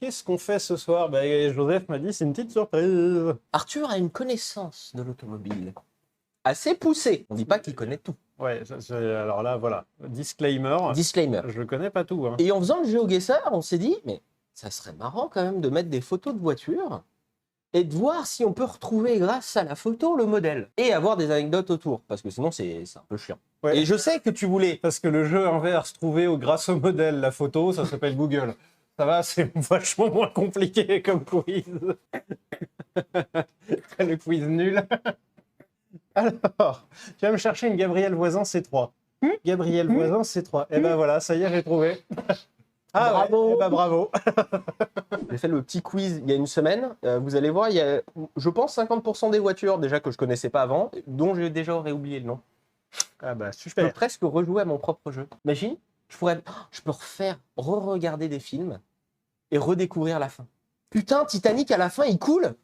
Qu'est-ce qu'on fait ce soir? Bah, Joseph m'a dit, c'est une petite surprise. Arthur a une connaissance de l'automobile assez poussée. On ne dit pas qu'il connaît tout. Ouais, alors là, voilà. Disclaimer. Disclaimer. Je connais pas tout. Hein. Et en faisant le GeoGuessr, on s'est dit, mais ça serait marrant quand même de mettre des photos de voitures et de voir si on peut retrouver grâce à la photo le modèle. Et avoir des anecdotes autour, parce que sinon c'est un peu chiant. Ouais. Et je sais que tu voulais... Parce que le jeu inverse trouvé grâce au modèle, la photo, ça s'appelle Google. Ça va, c'est vachement moins compliqué comme quiz. Le quiz nul. Alors, tu vas me chercher une Gabrielle Voisin C3. Gabrielle Voisin C3. Eh ben voilà, ça y est, j'ai trouvé. Ah Bravo. ouais, eh ben bravo. J'ai fait le petit quiz il y a une semaine. Vous allez voir, il y a, je pense, 50% des voitures déjà que je connaissais pas avant, dont j'ai déjà oublié le nom. Ah bah Je peux super. presque rejouer à mon propre jeu. Imagine, je peux refaire, re-regarder des films et redécouvrir la fin. Putain, Titanic à la fin, il coule.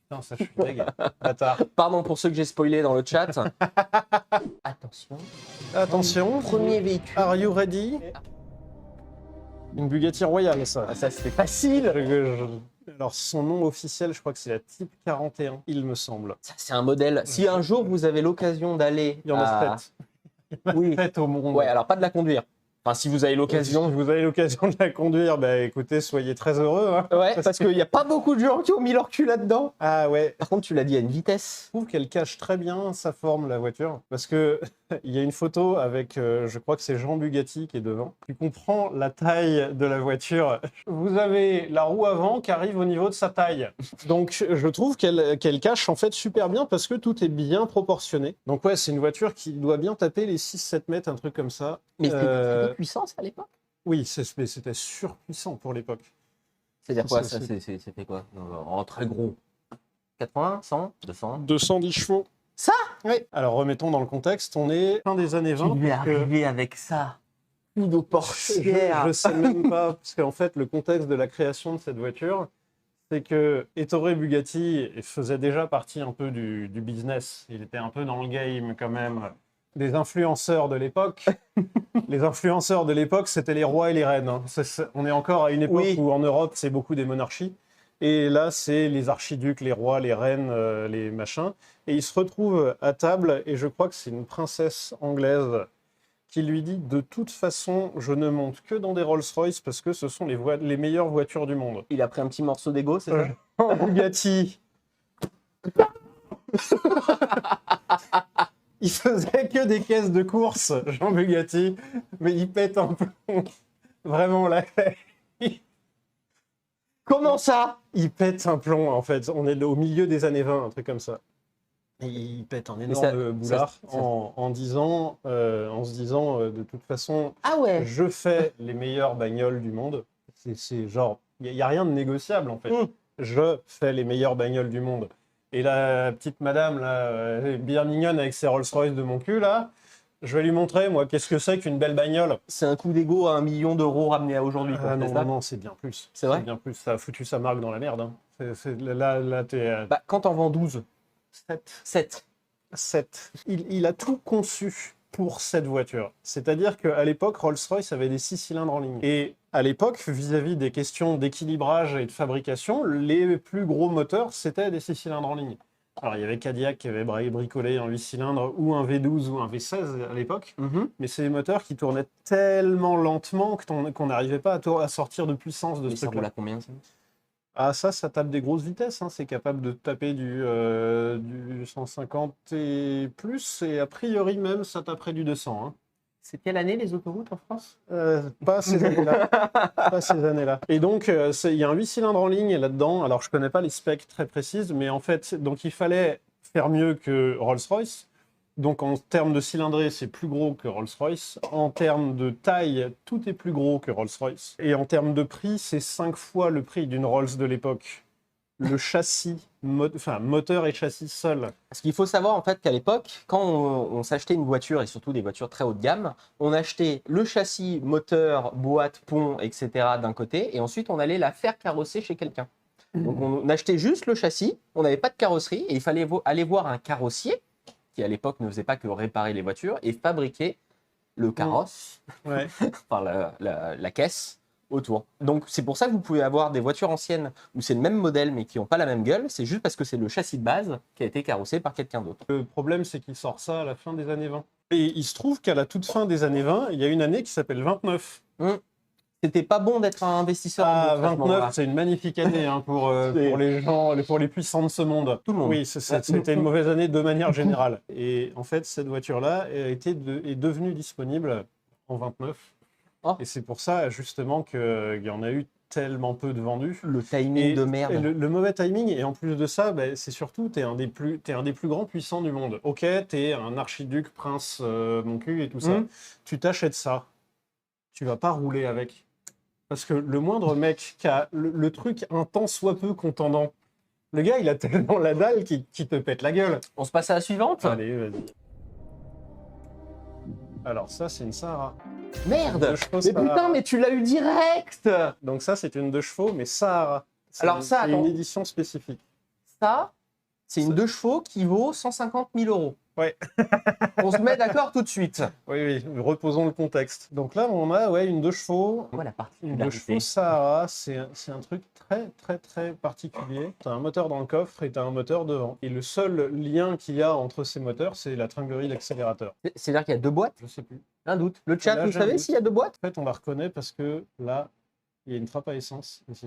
Non, ça je suis deg. Bâtard. Pardon pour ceux que j'ai spoilé dans le chat. Attention. Attention. Premier véhicule. Are you ready? Une Bugatti Royale, ça. Ah, ça c'est facile. Alors, son nom officiel, je crois que c'est la Type 41, il me semble. Ça c'est un modèle. Si un jour vous avez l'occasion d'aller Il y en a 7. Oui. 7 au monde. Ouais, alors pas de la conduire. Enfin, si vous avez Si l'occasion. vous avez l'occasion de la conduire, bah écoutez, soyez très heureux. Hein. Ouais, parce qu'il n'y a pas beaucoup de gens qui ont mis leur cul là-dedans. Ah ouais, Par contre, tu l'as dit à une vitesse. je trouve qu'elle cache très bien sa forme, la voiture. Parce que il y a une photo avec, je crois que c'est Jean Bugatti qui est devant. Tu comprends la taille de la voiture. Vous avez la roue avant qui arrive au niveau de sa taille. Donc je trouve qu'elle cache en fait super bien parce que tout est bien proportionné. Donc ouais, c'est une voiture qui doit bien taper les 6-7 mètres, un truc comme ça. Mais c'était puissance à l'époque. Oui, c'était surpuissant pour l'époque. C'est-à-dire quoi, Ça, ça c'était quoi? En très gros. 80, 100, 200. 210 chevaux. Ça? Oui. Alors remettons dans le contexte, on est fin des années 20. Tu lui es parce que arrivé avec ça. Coup de portière. je sais même pas, parce qu'en fait, le contexte de la création de cette voiture, c'est que Ettore Bugatti faisait déjà partie un peu du business. Il était un peu dans le game quand même des influenceurs de l'époque. Les influenceurs de l'époque, c'était les rois et les reines. Hein. On est encore à une époque Oui. où en Europe, c'est beaucoup des monarchies. Et là, c'est les archiducs, les rois, les reines, les machins. Et ils se retrouvent à table, et je crois que c'est une princesse anglaise qui lui dit « De toute façon, je ne monte que dans des Rolls-Royce parce que ce sont les meilleures voitures du monde. Il a pris un petit morceau d'ego, c'est ça » En Bugatti. Il faisait que des caisses de course, Jean Bugatti, mais il pète un plomb. Vraiment, là, Comment ça? il pète un plomb, en fait. On est au milieu des années 20, un truc comme ça. Et il pète un énorme boulard en se disant, de toute façon, Ah ouais. je fais les meilleures bagnoles du monde. C'est genre, il n'y a rien de négociable, en fait. Je fais les meilleures bagnoles du monde. Et la petite madame, là, bien mignonne avec ses Rolls-Royce de mon cul, là, je vais lui montrer, moi, qu'est-ce que c'est qu'une belle bagnole. C'est un coup d'ego à 1 million d'euros ramené à aujourd'hui. Ah non, non, c'est bien plus. C'est vrai bien plus. Ça a foutu sa marque dans la merde. Hein. Là, t'es... Bah, quand t'en vends 12. 7. 7. Il a tout conçu pour cette voiture. C'est-à-dire qu'à l'époque, Rolls-Royce avait des 6 cylindres en ligne. Et à l'époque, vis-à-vis des questions d'équilibrage et de fabrication, les plus gros moteurs, c'était des 6 cylindres en ligne. Alors, il y avait Cadillac qui avait bricolé un 8 cylindres ou un V12 ou un V16 à l'époque, mais c'est des moteurs qui tournaient tellement lentement qu'on n'arrivait pas à sortir de puissance de Mais ce ça roule truc-là. à combien ça? Ah, ça tape des grosses vitesses. Hein. C'est capable de taper du 150 et plus, et a priori même, ça taperait du 200. Hein. C'est quelle année les autoroutes en France? Pas ces années-là. Pas ces années-là. Et donc, il y a un 8 cylindres en ligne là-dedans. Alors, je connais pas les specs très précises, mais en fait, donc il fallait faire mieux que Rolls-Royce. Donc, en termes de cylindrée, c'est plus gros que Rolls-Royce. En termes de taille, tout est plus gros que Rolls-Royce. Et en termes de prix, c'est 5 fois le prix d'une Rolls de l'époque. Le châssis, moteur et châssis seul. Parce qu'il faut savoir en fait qu'à l'époque, quand on s'achetait une voiture, et surtout des voitures très haut de gamme, on achetait le châssis, moteur, boîte, pont, etc. d'un côté, et ensuite on allait la faire carrosser chez quelqu'un. Donc on achetait juste le châssis, on n'avait pas de carrosserie, et il fallait aller voir un carrossier, qui à l'époque ne faisait pas que réparer les voitures, et fabriquer le carrosse, Ouais. enfin la caisse, autour. Donc c'est pour ça que vous pouvez avoir des voitures anciennes où c'est le même modèle mais qui n'ont pas la même gueule. C'est juste parce que c'est le châssis de base qui a été carrossé par quelqu'un d'autre. Le problème, c'est qu'il sort ça à la fin des années 20. Et il se trouve qu'à la toute fin des années 20, il y a une année qui s'appelle 29. C'était pas bon d'être un investisseur en Ah, bourse à ce 29, moment-là. c'est une magnifique année hein, pour les gens, pour les puissants de ce monde. Tout le monde. Oui, c'était une mauvaise année de manière générale. Et en fait, cette voiture-là est devenue disponible en 29. Oh. Et c'est pour ça, justement, qu'il y en a eu tellement peu de vendus. Le timing de merde. Et le mauvais timing, et en plus de ça, c'est surtout, t'es un des plus grands puissants du monde. Ok, t'es un archiduc, prince, mon cul et tout ça. Tu t'achètes ça, tu vas pas rouler avec. Parce que le moindre mec qui a le truc un tant soit peu contendant, le gars, il a tellement la dalle qu'il te pète la gueule. On se passe à la suivante. Allez, vas-y. Alors ça, c'est une Sahara. Merde. Deux chevaux, Mais Sahara. putain, mais tu l'as eu direct. Donc ça, c'est une 2 chevaux, mais Sahara. Alors ça, c'est attends. une édition spécifique. Ça, c'est une Ça- 2 chevaux qui vaut 150 000 €. Ouais. On se met d'accord tout de suite. Oui, reposons le contexte. Donc là, on a une 2 chevaux. Moi, la Une 2 particularité. chevaux Sahara, c'est un truc très, très, très particulier. Tu as un moteur dans le coffre et tu as un moteur devant. Et le seul lien qu'il y a entre ces moteurs, c'est la tringlerie d'accélérateur. C'est-à-dire qu'il y a 2 boîtes? Je sais plus. Un doute. Le chat, Là, vous j'ai un savez doute. s'il y a 2 boîtes? En fait, on la reconnaît parce que là, il y a une trappe à essence ici.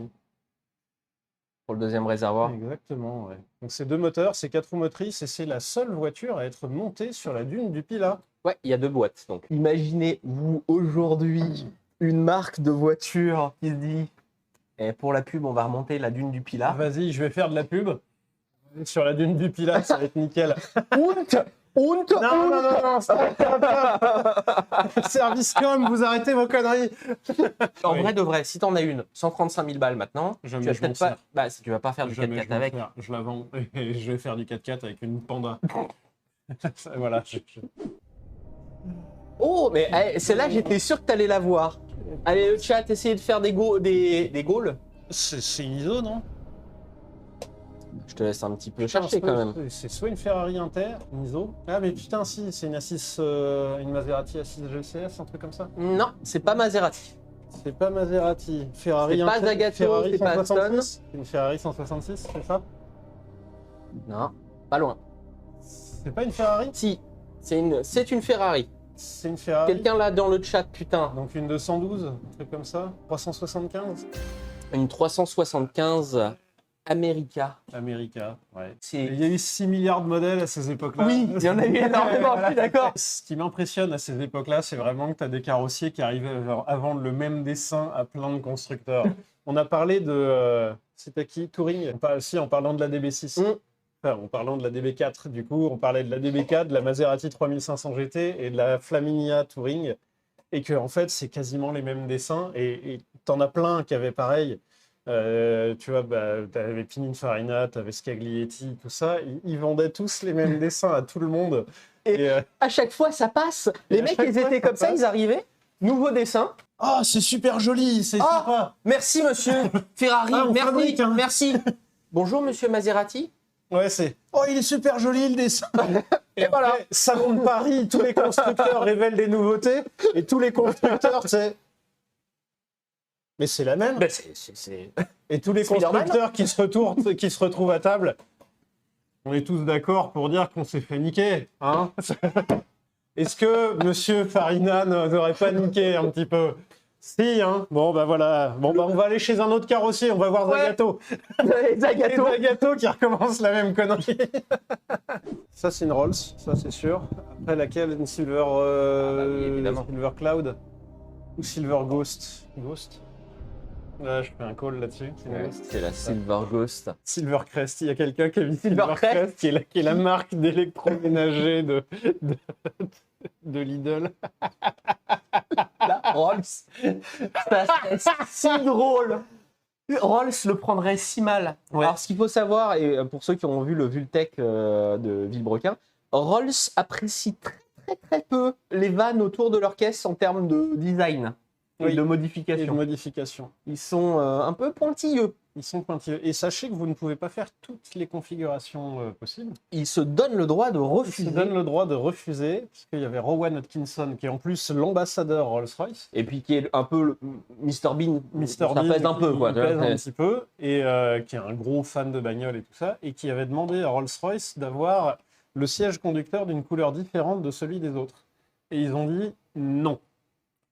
Pour le deuxième réservoir. Exactement, ouais. Donc c'est 2 moteurs, c'est 4 roues motrices et c'est la seule voiture à être montée sur la dune du Pilat. Ouais, il y a 2 boîtes. Donc, imaginez-vous aujourd'hui une marque de voiture qui se dit pour la pub, on va remonter la dune du Pilat. Vas-y, je vais faire de la pub. Sur la dune du Pilat, ça va être nickel. Non, Non, stop. Service com, vous arrêtez vos conneries. En Oui. vrai de vrai, si t'en as une, 135 000 balles maintenant, Jamais tu vas je m'en peut-être pas. sers. Bah, si tu vas pas faire du Jamais 4x4 je m'en avec. sers. Je la vends et je vais faire du 4x4 avec une Panda. Voilà. Oh, mais celle-là, j'étais sûr que t'allais la voir. Allez, le chat, essayez de faire des goals. C'est une ISO, non? Je te laisse un petit peu chercher quand même. C'est soit une Ferrari Inter, une ISO. Ah, mais putain, si, c'est une une Maserati A6 GCS, un truc comme ça. Non, c'est pas Maserati. C'est pas Maserati. Ferrari C'est pas Inter- Zagato, Ferrari c'est pas 166. Une Ferrari 166, c'est ça? Non, pas loin. C'est pas une Ferrari? Si, c'est une Ferrari. C'est une Ferrari. Quelqu'un là dans le chat, putain. Donc une 212, un truc comme ça. 375. Une 375 America. America, ouais. C'est... Il y a eu 6 milliards de modèles à ces époques-là. Oui, il y en a eu énormément, je suis d'accord. Ce qui m'impressionne à ces époques-là, c'est vraiment que tu as des carrossiers qui arrivaient à vendre le même dessin à plein de constructeurs. On a parlé de... c'était qui? Touring? En parlant de la DB6. Enfin, en parlant de la DB4, du coup, on parlait de la DB4, de la Maserati 3500 GT et de la Flaminia Touring. Et que, en fait, c'est quasiment les mêmes dessins. Et t'en as plein qui avaient pareil. Tu vois, t'avais Pininfarina, t'avais Scaglietti, tout ça. Ils vendaient tous les mêmes dessins à tout le monde. Et à chaque fois, ça passe. Les à mecs, chaque ils fois, étaient ça comme ça, passe. ils arrivaient. Nouveau dessin. Oh, c'est super joli, c'est Ah, sympa. Merci, monsieur Ferrari. Ah, on merci, fabrique, hein. merci. Bonjour, monsieur Maserati. Ouais, c'est. Oh, il est super joli le dessin. Et voilà. après, Salon de Paris, tous les constructeurs révèlent des nouveautés et tous les constructeurs, c'est. Mais c'est la même. Ben, c'est... Et tous les Spider-Man. constructeurs qui se retrouvent à table, on est tous d'accord pour dire qu'on s'est fait niquer. Hein. Est-ce que monsieur Farina n'aurait pas niqué un petit peu? Si, hein. Bon, bah voilà. Bon, bah on va aller chez un autre carrossier, on va voir Ouais. Zagato. Zagato. Et Zagato qui recommence la même connerie. Ça, c'est une Rolls, ça c'est sûr. Après laquelle, une Silver, oui, évidemment. Silver Cloud ou Silver Ghost. Ghost. Là, je fais un call là-dessus. C'est une Ghost. C'est la Silver Ghost. Silver Crest, il y a quelqu'un qui a mis Silver Silver Crest, qui est la marque d'électroménager de Lidl. La Rolls. Ça serait si drôle. Rolls le prendrait si mal. Ouais. Alors, ce qu'il faut savoir, et pour ceux qui ont vu le Vultec de Villebrequin, Rolls apprécie très peu les vannes autour de leur caisse en termes de design. et Oui. de Et de modification. modification. Ils sont un peu pointilleux. Ils sont pointilleux. Et sachez que vous ne pouvez pas faire toutes les configurations possibles. Ils se donnent le droit de Ils refuser. se donnent le droit de refuser, puisqu'il y avait Rowan Atkinson, qui est en plus l'ambassadeur Rolls-Royce. Et puis qui est un peu le Mr Bean. Mr. Ça Bean, pèse un peu, quoi. il tu vois, pèse un c'est- petit peu, et qui est un gros fan de bagnole et tout ça, et qui avait demandé à Rolls-Royce d'avoir le siège conducteur d'une couleur différente de celui des autres. Et ils ont dit non.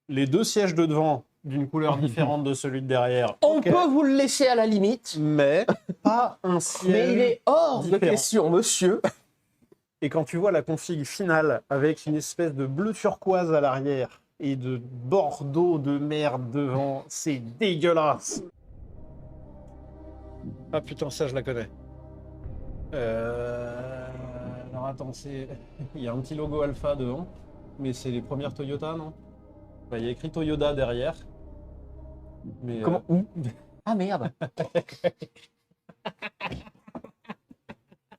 Les deux sièges de devant d'une couleur différente de celui de derrière. On ok, peut vous le laisser à la limite, mais pas un siège. mais il est hors de différent. question, monsieur. Et quand tu vois la config finale avec une espèce de bleu turquoise à l'arrière et de bordeaux de merde devant, c'est dégueulasse. Ah putain, ça je la connais. Alors attends, il y a un petit logo Alpha devant, mais c'est les premières Toyota, non? Enfin, il y a écrit Toyota derrière. Mais, Comment où Ah merde.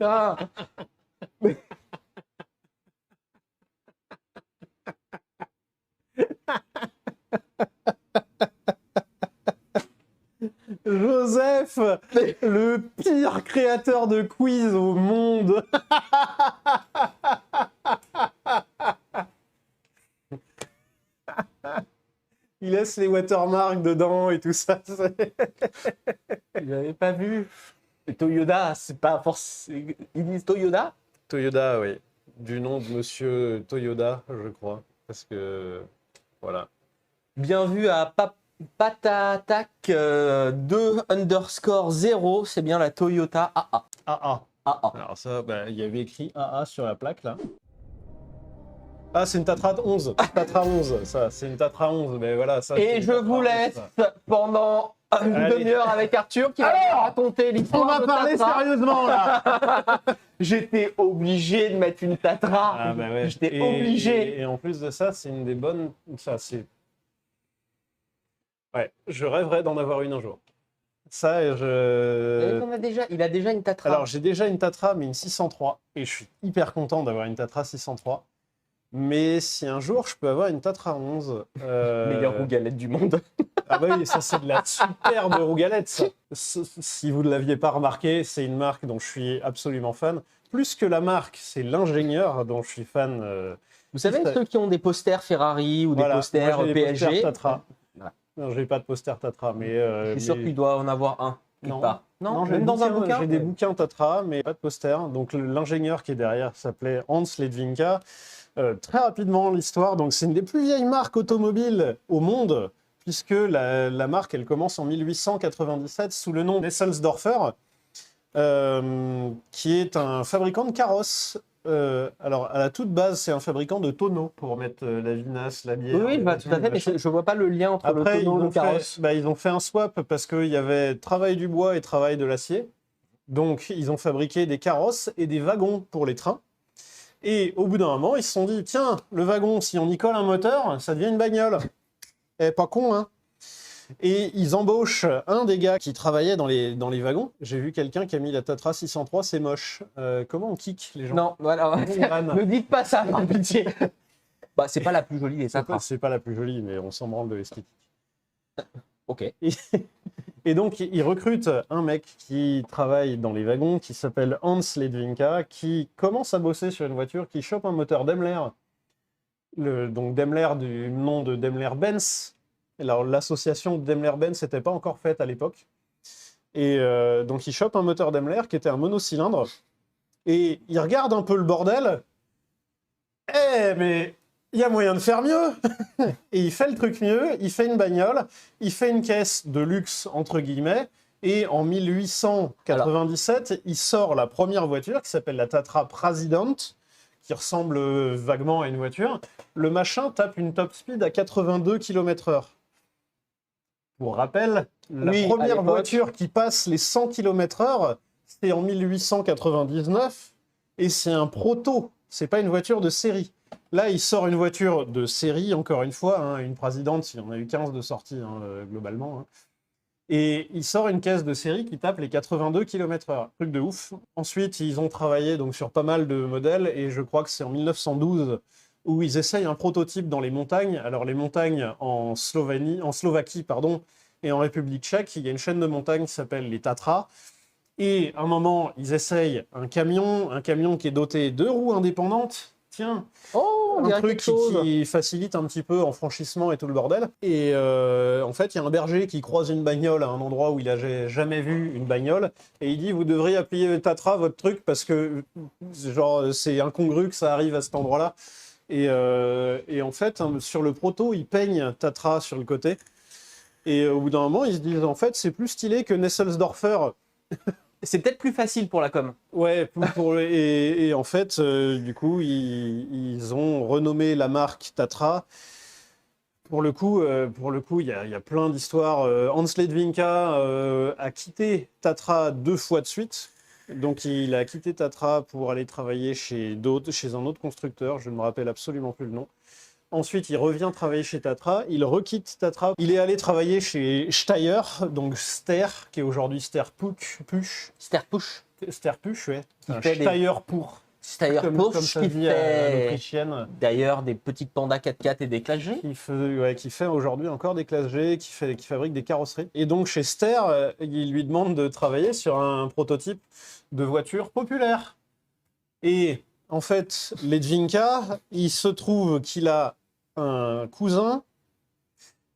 Ah. Joseph, le pire créateur de quiz au monde. Il laisse les watermarks dedans et tout ça. Je l'avais pas vu. Et Toyota, c'est pas forcément. Ils disent Toyota? Toyoda, oui. Du nom de monsieur Toyoda, je crois. Parce que, voilà. Bien vu à Patatac 2_0, c'est bien la Toyota AA. AA. AA. Alors ça, bah, il y avait écrit AA sur la plaque, là. Ah, c'est une Tatra 11. Tatra 11, ça. C'est une Tatra 11. Mais voilà, ça. c'est Et une je Tatra vous 11, laisse ça. pendant une Allez. demi-heure avec Arthur qui va nous raconter On l'histoire va de parler Tatra. sérieusement, là. J'étais obligé de mettre une Tatra. Ah, bah ouais. J'étais Et- obligé. Et en plus de ça, c'est une des bonnes. Ça, c'est. Ouais, je rêverais d'en avoir une un jour. Ça, et Et je. il a déjà une Tatra. Alors, j'ai déjà une Tatra, mais une 603. Et je suis hyper content d'avoir une Tatra 603. Mais si un jour je peux avoir une Tatra 11. Meilleure rougalette du monde. Ah bah oui, ça c'est de la superbe rougalette. Ça. Si vous ne l'aviez pas remarqué, c'est une marque dont je suis absolument fan. Plus que la marque, c'est l'ingénieur dont je suis fan. Vous savez, Ça- ceux qui ont des posters Ferrari ou Voilà, des posters moi, j'ai des PSG, posters Tatra. Voilà. Non, j'ai pas de poster Tatra, mais. je suis sûr qu'il doit en avoir un. quelque Non. part. Non, j'ai même des dans un bouquins, bouquin. J'ai des bouquins Tatra, mais pas de poster. Donc l'ingénieur qui est derrière s'appelait Hans Ledwinka. Très rapidement, l'histoire. Donc c'est une des plus vieilles marques automobiles au monde, puisque la marque, elle commence en 1897 sous le nom Nesselsdorfer, qui est un fabricant de carrosses. Alors, à la toute base, c'est un fabricant de tonneaux pour mettre la vinasse, la bière. Oui, les bah, tout à fait, mais machins. je vois pas le lien entre Après, le tonneau et le carrosse. ils ont fait un swap parce qu'il y avait travail du bois et travail de l'acier. Donc, ils ont fabriqué des carrosses et des wagons pour les trains. Et au bout d'un moment, ils se sont dit, tiens, le wagon, si on y colle un moteur, ça devient une bagnole. Eh, pas con, hein? Et ils embauchent un des gars qui travaillait dans les wagons. J'ai vu quelqu'un qui a mis la Tatra 603, c'est moche. Comment on kick les gens? Non, voilà. Comment on vanne Ne dites pas ça, par pitié. Bah, c'est pas la plus jolie des Tatras. C'est pas la plus jolie, mais on s'en branle de l'esthétique. Ok. Et donc, il recrute un mec qui travaille dans les wagons, qui s'appelle Hans Ledwinka, qui commence à bosser sur une voiture, qui chope un moteur Daimler. Donc Daimler du nom de Daimler-Benz. Alors, l'association Daimler-Benz n'était pas encore faite à l'époque. Et donc, il chope un moteur Daimler qui était un monocylindre. Et il regarde un peu le bordel. Eh, mais il y a moyen de faire mieux. Et il fait le truc mieux, il fait une bagnole, il fait une caisse de luxe, entre guillemets, et en 1897, il sort la première voiture qui s'appelle la Tatra President, qui ressemble vaguement à une voiture. Le machin tape une top speed à 82 km/h. Pour rappel, la Oui, à première l'époque. voiture qui passe les 100 km/h, c'est en 1899, et c'est un proto, c'est pas une voiture de série. Là, il sort une voiture de série, encore une fois, hein, une présidente, il y en a eu 15 de sorties globalement. Hein. Et il sort une caisse de série qui tape les 82 km/h. Truc de ouf. Ensuite, ils ont travaillé donc, sur pas mal de modèles, et je crois que c'est en 1912 où ils essayent un prototype dans les montagnes. Alors les montagnes en Slovaquie, pardon, et en République tchèque, il y a une chaîne de montagnes qui s'appelle les Tatras. Et à un moment, ils essayent un camion qui est doté de roues indépendantes. Tiens, Oh, on un dirait truc quelque chose. qui facilite un petit peu en franchissement et tout le bordel. Et en fait, il y a un berger qui croise une bagnole à un endroit où il n'a jamais vu une bagnole. Et il dit, vous devriez appeler Tatra votre truc parce que genre c'est incongru que ça arrive à cet endroit-là. Et en fait, sur le proto, il peigne Tatra sur le côté. Et au bout d'un moment, ils se disent, en fait, c'est plus stylé que Nesselsdorfer. C'est peut-être plus facile pour la com. Ouais, et en fait, du coup, ils ont renommé la marque Tatra. Pour le coup, il y a plein d'histoires. Hans Ledwinka a quitté Tatra 2 fois de suite. Donc, il a quitté Tatra pour aller travailler chez un autre constructeur. Je ne me rappelle absolument plus le nom. Ensuite, il revient travailler chez Tatra. Il requitte Tatra. Il est allé travailler chez Steyr, donc Ster, qui est aujourd'hui Sterpuch, Sterpuch, ouais. Qui Un fait des- Steyr pour. Steyr Comme Push, ça qui dit à fait l'autrichienne. d'ailleurs des petites pandas 4x4 et des classes G. Qui fait aujourd'hui encore des classes G, qui fabrique des carrosseries. Et donc chez Ster, il lui demande de travailler sur un prototype de voiture populaire. Et en fait, Ledwinka, il se trouve qu'il a un cousin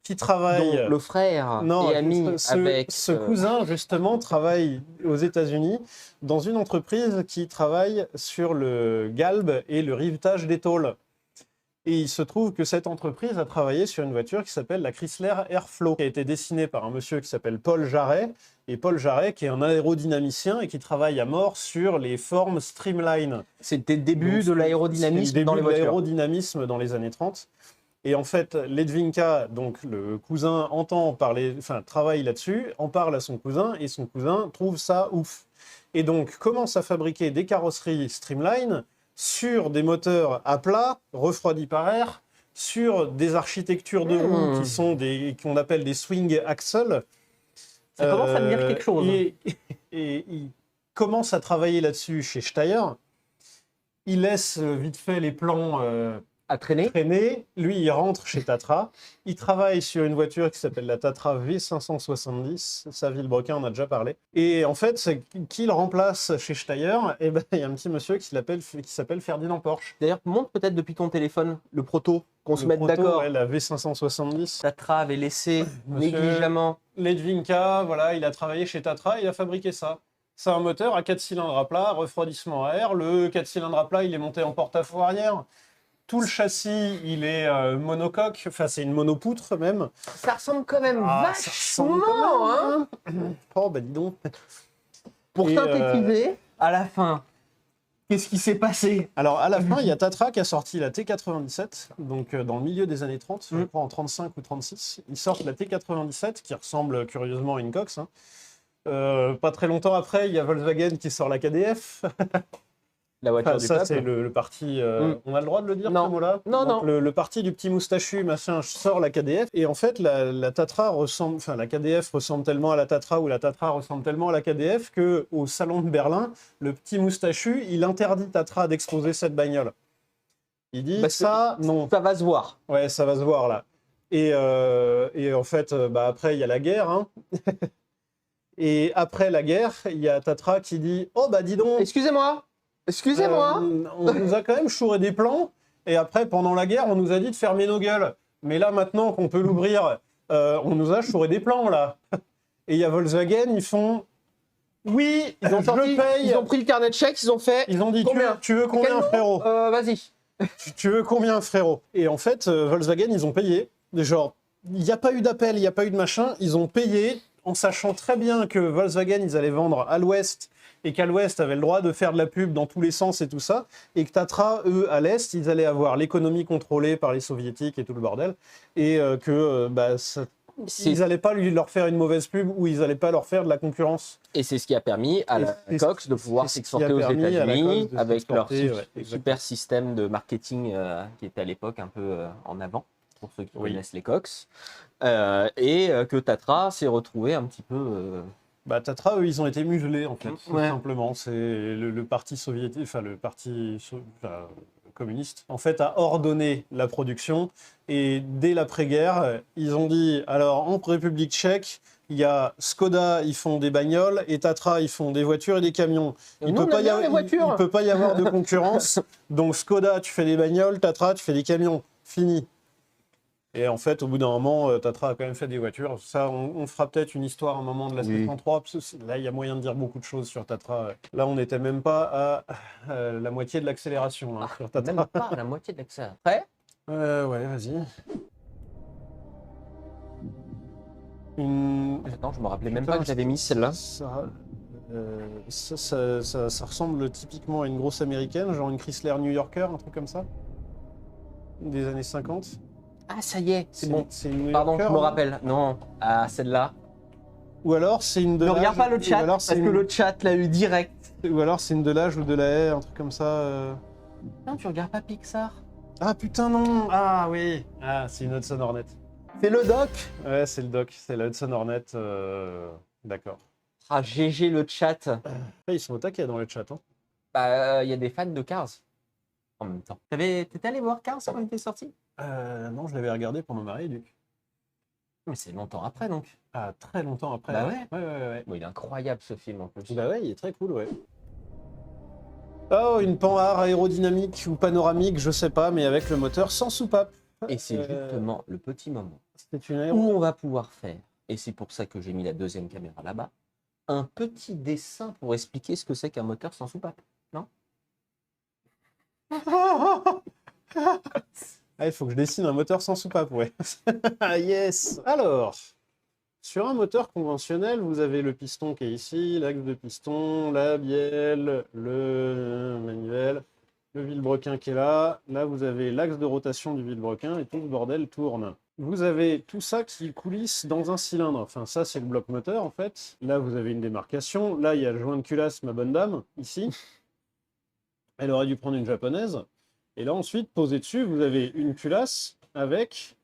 qui travaille. Donc le frère Non, et ami avec ce cousin, justement, travaille aux États-Unis dans une entreprise qui travaille sur le galbe et le rivetage des tôles. Et il se trouve que cette entreprise a travaillé sur une voiture qui s'appelle la Chrysler Airflow, qui a été dessinée par un monsieur qui s'appelle Paul Jarret. Et Paul Jarret, qui est un aérodynamicien et qui travaille à mort sur les formes streamline. c'était le début Donc, de l'aérodynamisme dans les de voitures. l'aérodynamisme dans les années 30. Et en fait, Ledwinka, donc le cousin, travaille là-dessus, en parle à son cousin, et son cousin trouve ça ouf. Et donc commence à fabriquer des carrosseries streamline sur des moteurs à plat, refroidis par air, sur des architectures de roues qu'on appelle des swing axles. Ça commence à me dire quelque chose. Et il commence à travailler là-dessus chez Steyr. Il laisse vite fait les plans À traîner. Lui, il rentre chez Tatra. Il travaille sur une voiture qui s'appelle la Tatra V570. Ça, Villebrequin en a déjà parlé. Et en fait, qui le remplace chez Steyr? Eh ben, il y a un petit monsieur qui s'appelle Ferdinand Porsche. D'ailleurs, montre peut-être depuis ton téléphone le proto, qu'on se Le mette proto, d'accord. ouais, la V570. Tatra avait laissé Monsieur négligemment. Ledwinka, voilà, il a travaillé chez Tatra, il a fabriqué ça. C'est un moteur à 4 cylindres à plat, refroidissement à air. Le 4 cylindres à plat, il est monté en porte-à-faux arrière. Tout le châssis, il est monocoque, enfin c'est une monopoutre même. Ça ressemble quand même Ça vachement, ressemble quand hein. même, hein. Oh bah dis donc. Pour Et, synthétiser, à la fin, qu'est-ce qui s'est passé? Alors à la fin, il y a Tatra qui a sorti la T97, donc dans le milieu des années 30, je crois en 35 ou 36. Ils sortent la T97 qui ressemble curieusement à une Cox. Hein. Pas très longtemps après, il y a Volkswagen qui sort la KDF. La voiture du Ça, peuple. c'est le parti. On a le droit de le dire, Non. ce mot-là? Non, Donc, non. le parti du petit moustachu, machin, sort la KDF. Et en fait, la Tatra ressemble. Enfin, la KDF ressemble tellement à la Tatra ou la Tatra ressemble tellement à la KDF qu'au salon de Berlin, le petit moustachu, il interdit Tatra d'exposer cette bagnole. Il dit ça, non. Ça va se voir. Ouais, ça va se voir là. Et en fait, après, il y a la guerre. Hein. Et après la guerre, il y a Tatra qui dit oh, bah dis donc. Excusez-moi. On nous a quand même chouré des plans, et après, pendant la guerre, on nous a dit de fermer nos gueules. Mais là, maintenant qu'on peut l'ouvrir, on nous a chouré des plans, là. Et il y a Volkswagen, ils font... Oui, Ils ont je le paye. Ils ont pris le carnet de chèques, ils ont fait. Ils ont dit, combien tu veux combien, frérot? Vas-y. Tu veux combien, frérot? Et en fait, Volkswagen, ils ont payé. Genre, il n'y a pas eu d'appel, il n'y a pas eu de machin. Ils ont payé en sachant très bien que Volkswagen, ils allaient vendre à l'ouest et qu'à l'ouest avait le droit de faire de la pub dans tous les sens et tout ça, et que Tatra, eux, à l'est, ils allaient avoir l'économie contrôlée par les soviétiques et tout le bordel, et ils n'allaient pas leur faire une mauvaise pub ou ils n'allaient pas leur faire de la concurrence. Et c'est ce qui a permis à la Cox de pouvoir s'exporter aux États-Unis avec leur super système de marketing qui était à l'époque un peu en avant, pour ceux qui connaissent les Cox, et que Tatra s'est retrouvé un petit peu... Tatra, eux, ils ont été muselés, en fait, tout simplement. C'est le parti soviétique, enfin, le parti communiste, en fait, a ordonné la production. Et dès l'après-guerre, ils ont dit, alors en République tchèque, il y a Skoda, ils font des bagnoles, et Tatra, ils font des voitures et des camions. Il Nous, on aime bien les voitures. il peut pas y avoir de concurrence. Donc Skoda, tu fais des bagnoles, Tatra, tu fais des camions. Fini. Et en fait, au bout d'un moment, Tatra a quand même fait des voitures. Ça, on fera peut-être une histoire à un moment de la C33, parce que là, il y a moyen de dire beaucoup de choses sur Tatra. Là, on n'était même pas à la moitié de l'accélération sur Tatra. Même pas la moitié de l'accès. Prêt? Ouais, vas-y. Attends, je me rappelais même pas que j'avais mis celle-là. Ça ressemble typiquement à une grosse américaine, genre une Chrysler New Yorker, un truc comme ça. Des années 50. Ah, ça y est, c'est bon. C'est une New Pardon, Yorker, je me hein. rappelle. Non, ah, celle-là. Ou alors c'est une de Ne l'âge. regarde pas le chat, ou alors parce que le chat l'a eu direct. Ou alors c'est une de l'âge ou de la haie, un truc comme ça. Non, tu regardes pas Pixar. Ah putain non. Ah oui. Ah, c'est une Hudson Hornet. C'est le doc. Ouais, c'est le doc, c'est la Hudson Hornet. D'accord. Ah, GG le chat. Ils sont au taquet dans le chat. Hein. Bah, il y a des fans de Cars. En même temps. T'étais allé voir Cars quand il était sorti? Non, je l'avais regardé pour mon mari, Luc. Mais c'est longtemps après, donc. Ah, très longtemps après. Bah ouais. Ouais. Bon, il est incroyable, ce film, en plus. Bah ouais, il est très cool, ouais. Oh, une panhard aérodynamique ou panoramique, je sais pas, mais avec le moteur sans soupape. Et c'est justement le petit moment C'est une où aéro... on va pouvoir faire, et c'est pour ça que j'ai mis la deuxième caméra là-bas, un petit dessin pour expliquer ce que c'est qu'un moteur sans soupape. Non? Ah, il faut que je dessine un moteur sans soupape, ouais. Yes. Alors, sur un moteur conventionnel, vous avez le piston qui est ici, l'axe de piston, la bielle, le manivelle, le vilebrequin qui est là. Là, vous avez l'axe de rotation du vilebrequin et tout ce bordel tourne. Vous avez tout ça qui coulisse dans un cylindre. Enfin, ça, c'est le bloc moteur, en fait. Là, vous avez une démarcation. Là, il y a le joint de culasse, ma bonne dame, ici. Elle aurait dû prendre une japonaise. Et là, ensuite, posé dessus, vous avez une culasse avec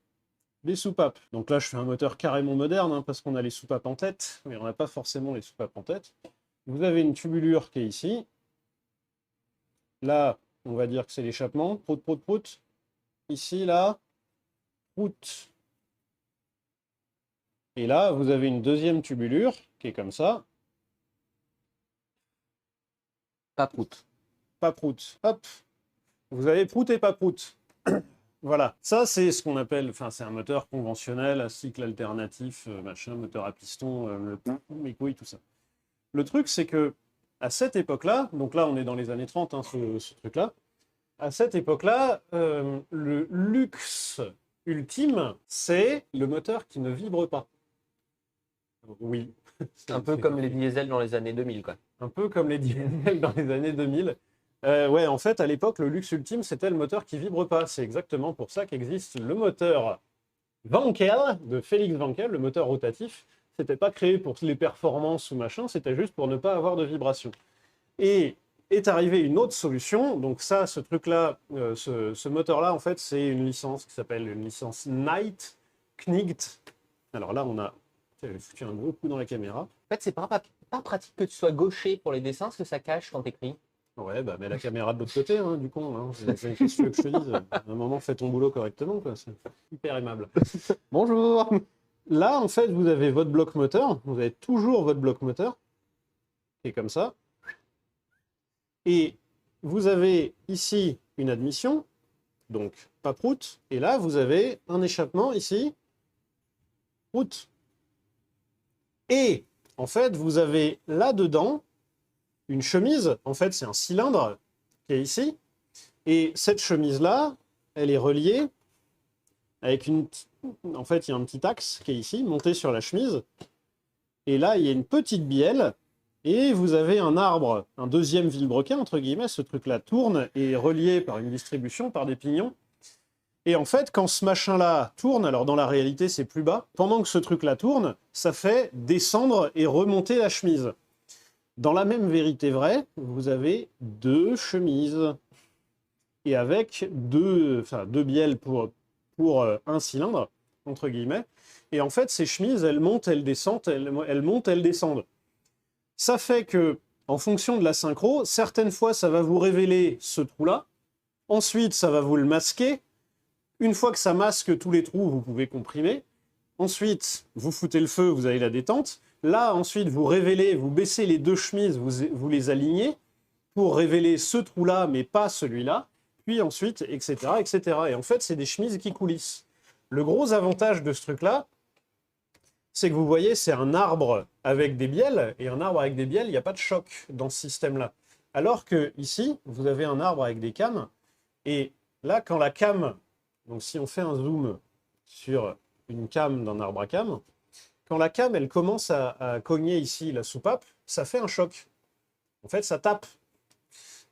des soupapes. Donc là, je fais un moteur carrément moderne, hein, parce qu'on a les soupapes en tête, mais on n'a pas forcément les soupapes en tête. Vous avez une tubulure qui est ici. Là, on va dire que c'est l'échappement. Prout, prout, prout. Ici, là, prout. Et là, vous avez une deuxième tubulure qui est comme ça. Pas prout. Pas prout. Hop. Vous avez prout et pas prout. Voilà. Ça, c'est ce qu'on appelle, enfin, c'est un moteur conventionnel, à cycle alternatif, machin, moteur à piston, mes couilles, tout ça. Le truc, c'est que à cette époque-là, donc là, on est dans les années 30, hein, ce truc-là, à cette époque-là, le luxe ultime, c'est le moteur qui ne vibre pas. Oui. Un peu comme les diesels dans les années 2000, quoi. Un peu comme les diesels dans les années 2000. Ouais, en fait, à l'époque, le luxe ultime, c'était le moteur qui vibre pas. C'est exactement pour ça qu'existe le moteur Wankel de Félix Wankel, le moteur rotatif. C'était pas créé pour les performances ou machin, c'était juste pour ne pas avoir de vibration. Et est arrivée une autre solution. Donc ça, ce truc-là, ce moteur-là, en fait, c'est une licence qui s'appelle une licence Knight Knight. Alors là, on a... J'ai foutu un gros coup dans la caméra. En fait, c'est pas pratique que tu sois gaucher pour les dessins, parce que ça cache quand t'écris. Ouais, bah mets la caméra de l'autre côté, hein, du con. Hein. C'est qu'est-ce que je te dise. À un moment, fais ton boulot correctement, quoi. C'est hyper aimable. Bonjour. Là, en fait, vous avez votre bloc moteur. Vous avez toujours votre bloc moteur. Qui est comme ça. Et vous avez ici une admission. Donc, pas prout. Et là, vous avez un échappement ici. Prout. Et, en fait, vous avez là-dedans une chemise. En fait, c'est un cylindre qui est ici. Et cette chemise-là, elle est reliée avec une... En fait, il y a un petit axe qui est ici, monté sur la chemise. Et là, il y a une petite bielle. Et vous avez un arbre, un deuxième vilebrequin, entre guillemets. Ce truc-là tourne et est relié par une distribution, par des pignons. Et en fait, quand ce machin-là tourne, alors dans la réalité, c'est plus bas. Pendant que ce truc-là tourne, ça fait descendre et remonter la chemise. Dans la même vérité vraie, vous avez deux chemises. Et avec deux bielles pour un cylindre, entre guillemets. Et en fait, ces chemises, elles montent, elles descendent, elles montent, elles descendent. Ça fait que, en fonction de la synchro, certaines fois, ça va vous révéler ce trou-là. Ensuite, ça va vous le masquer. Une fois que ça masque tous les trous, vous pouvez comprimer. Ensuite, vous foutez le feu, vous avez la détente. Là, ensuite, vous révélez, vous baissez les deux chemises, vous les alignez pour révéler ce trou-là, mais pas celui-là. Puis ensuite, etc., etc. Et en fait, c'est des chemises qui coulissent. Le gros avantage de ce truc-là, c'est que vous voyez, c'est un arbre avec des bielles, et un arbre avec des bielles, il n'y a pas de choc dans ce système-là. Alors que ici, vous avez un arbre avec des cames, et là, quand la came, donc si on fait un zoom sur une came d'un arbre à came, quand la came, elle commence à cogner ici la soupape, ça fait un choc. En fait, ça tape.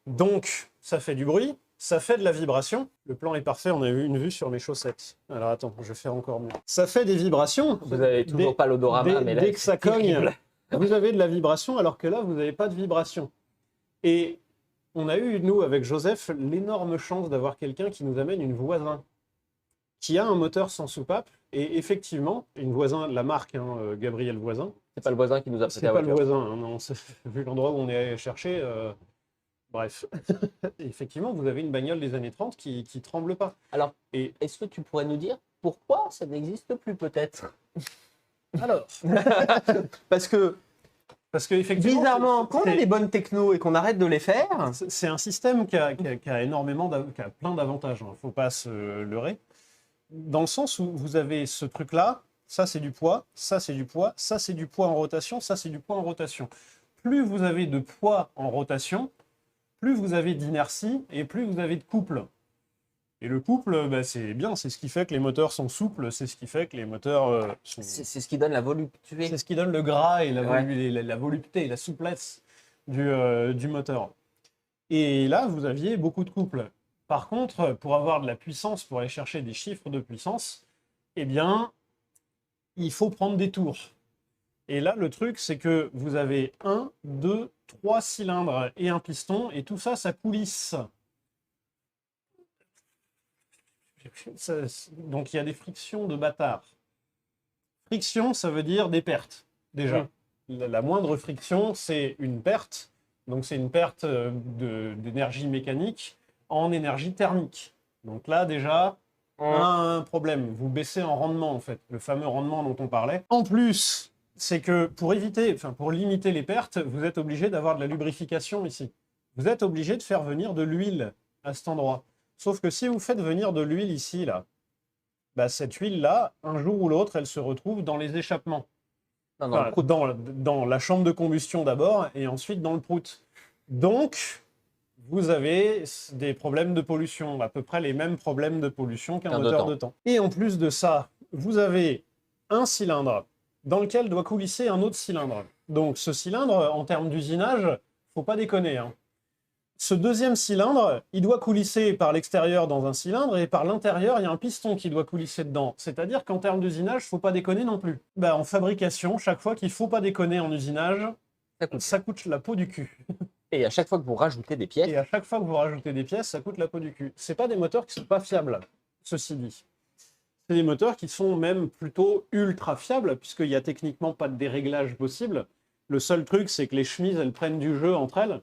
Donc, ça fait du bruit, ça fait de la vibration. Le plan est parfait, on a eu une vue sur mes chaussettes. Alors attends, je vais faire encore mieux. Ça fait des vibrations. Vous avez toujours pas l'odorama, mais là, dès que ça c'est cogne, terrible. vous avez de la vibration, alors que là, vous n'avez pas de vibration. Et on a eu, nous, avec Joseph, l'énorme chance d'avoir quelqu'un qui nous amène une voisin qui a un moteur sans soupape. Et effectivement, une voisin, la marque, hein, Gabriel Voisin. C'est pas le voisin qui nous a C'est prêté la pas le voiture. voisin, hein, non, vu l'endroit où on est allé chercher. Bref. Effectivement, vous avez une bagnole des années 30 qui tremble pas. Alors, Et est-ce que tu pourrais nous dire pourquoi ça n'existe plus peut-être? alors, Parce que, parce que effectivement, bizarrement, quand on a des bonnes technos et qu'on arrête de les faire, c'est un système qui a énormément, qui a plein d'avantages. Il ne faut pas se leurrer. Dans le sens où vous avez ce truc-là, ça c'est du poids, ça c'est du poids, ça c'est du poids en rotation, ça c'est du poids en rotation. Plus vous avez de poids en rotation, plus vous avez d'inertie et plus vous avez de couple. Et le couple, bah, c'est bien, c'est ce qui fait que les moteurs sont souples, c'est ce qui fait que les moteurs sont... c'est ce qui donne la volupté. C'est ce qui donne le gras et Ouais. la volupté, la souplesse du moteur. Et là, vous aviez beaucoup de couple. Par contre, pour avoir de la puissance, pour aller chercher des chiffres de puissance, eh bien, il faut prendre des tours. Et là, le truc, c'est que vous avez 1, 2, 3 cylindres et un piston, et tout ça, ça coulisse. Donc, il y a des frictions de bâtard. Friction, ça veut dire des pertes, déjà. La moindre friction, c'est une perte. Donc, c'est une perte d'énergie mécanique en énergie thermique. Donc là, déjà, un problème. Vous baissez en rendement, en fait, le fameux rendement dont on parlait. En plus, c'est que pour limiter les pertes, vous êtes obligé d'avoir de la lubrification ici. Vous êtes obligé de faire venir de l'huile à cet endroit. Sauf que si vous faites venir de l'huile ici, là, bah, cette huile-là, un jour ou l'autre, elle se retrouve dans les échappements. Non, non, Enfin, dans la chambre de combustion d'abord, et ensuite dans le prout. Donc, vous avez des problèmes de pollution, à peu près les mêmes problèmes de pollution qu'un moteur de temps. Et en plus de ça, vous avez un cylindre dans lequel doit coulisser un autre cylindre. Donc ce cylindre, en termes d'usinage, faut pas déconner, hein. Ce deuxième cylindre, il doit coulisser par l'extérieur dans un cylindre, et par l'intérieur, il y a un piston qui doit coulisser dedans. C'est-à-dire qu'en termes d'usinage, faut pas déconner non plus. Bah, en fabrication, chaque fois qu'il faut pas déconner en usinage, ça coûte la peau du cul. Et à chaque fois que vous rajoutez des pièces, Et à chaque fois que vous rajoutez des pièces, ça coûte la peau du cul. C'est pas des moteurs qui sont pas fiables, ceci dit. C'est des moteurs qui sont même plutôt ultra fiables, puisqu'il n'y a techniquement pas de déréglage possible. Le seul truc, c'est que les chemises, elles prennent du jeu entre elles.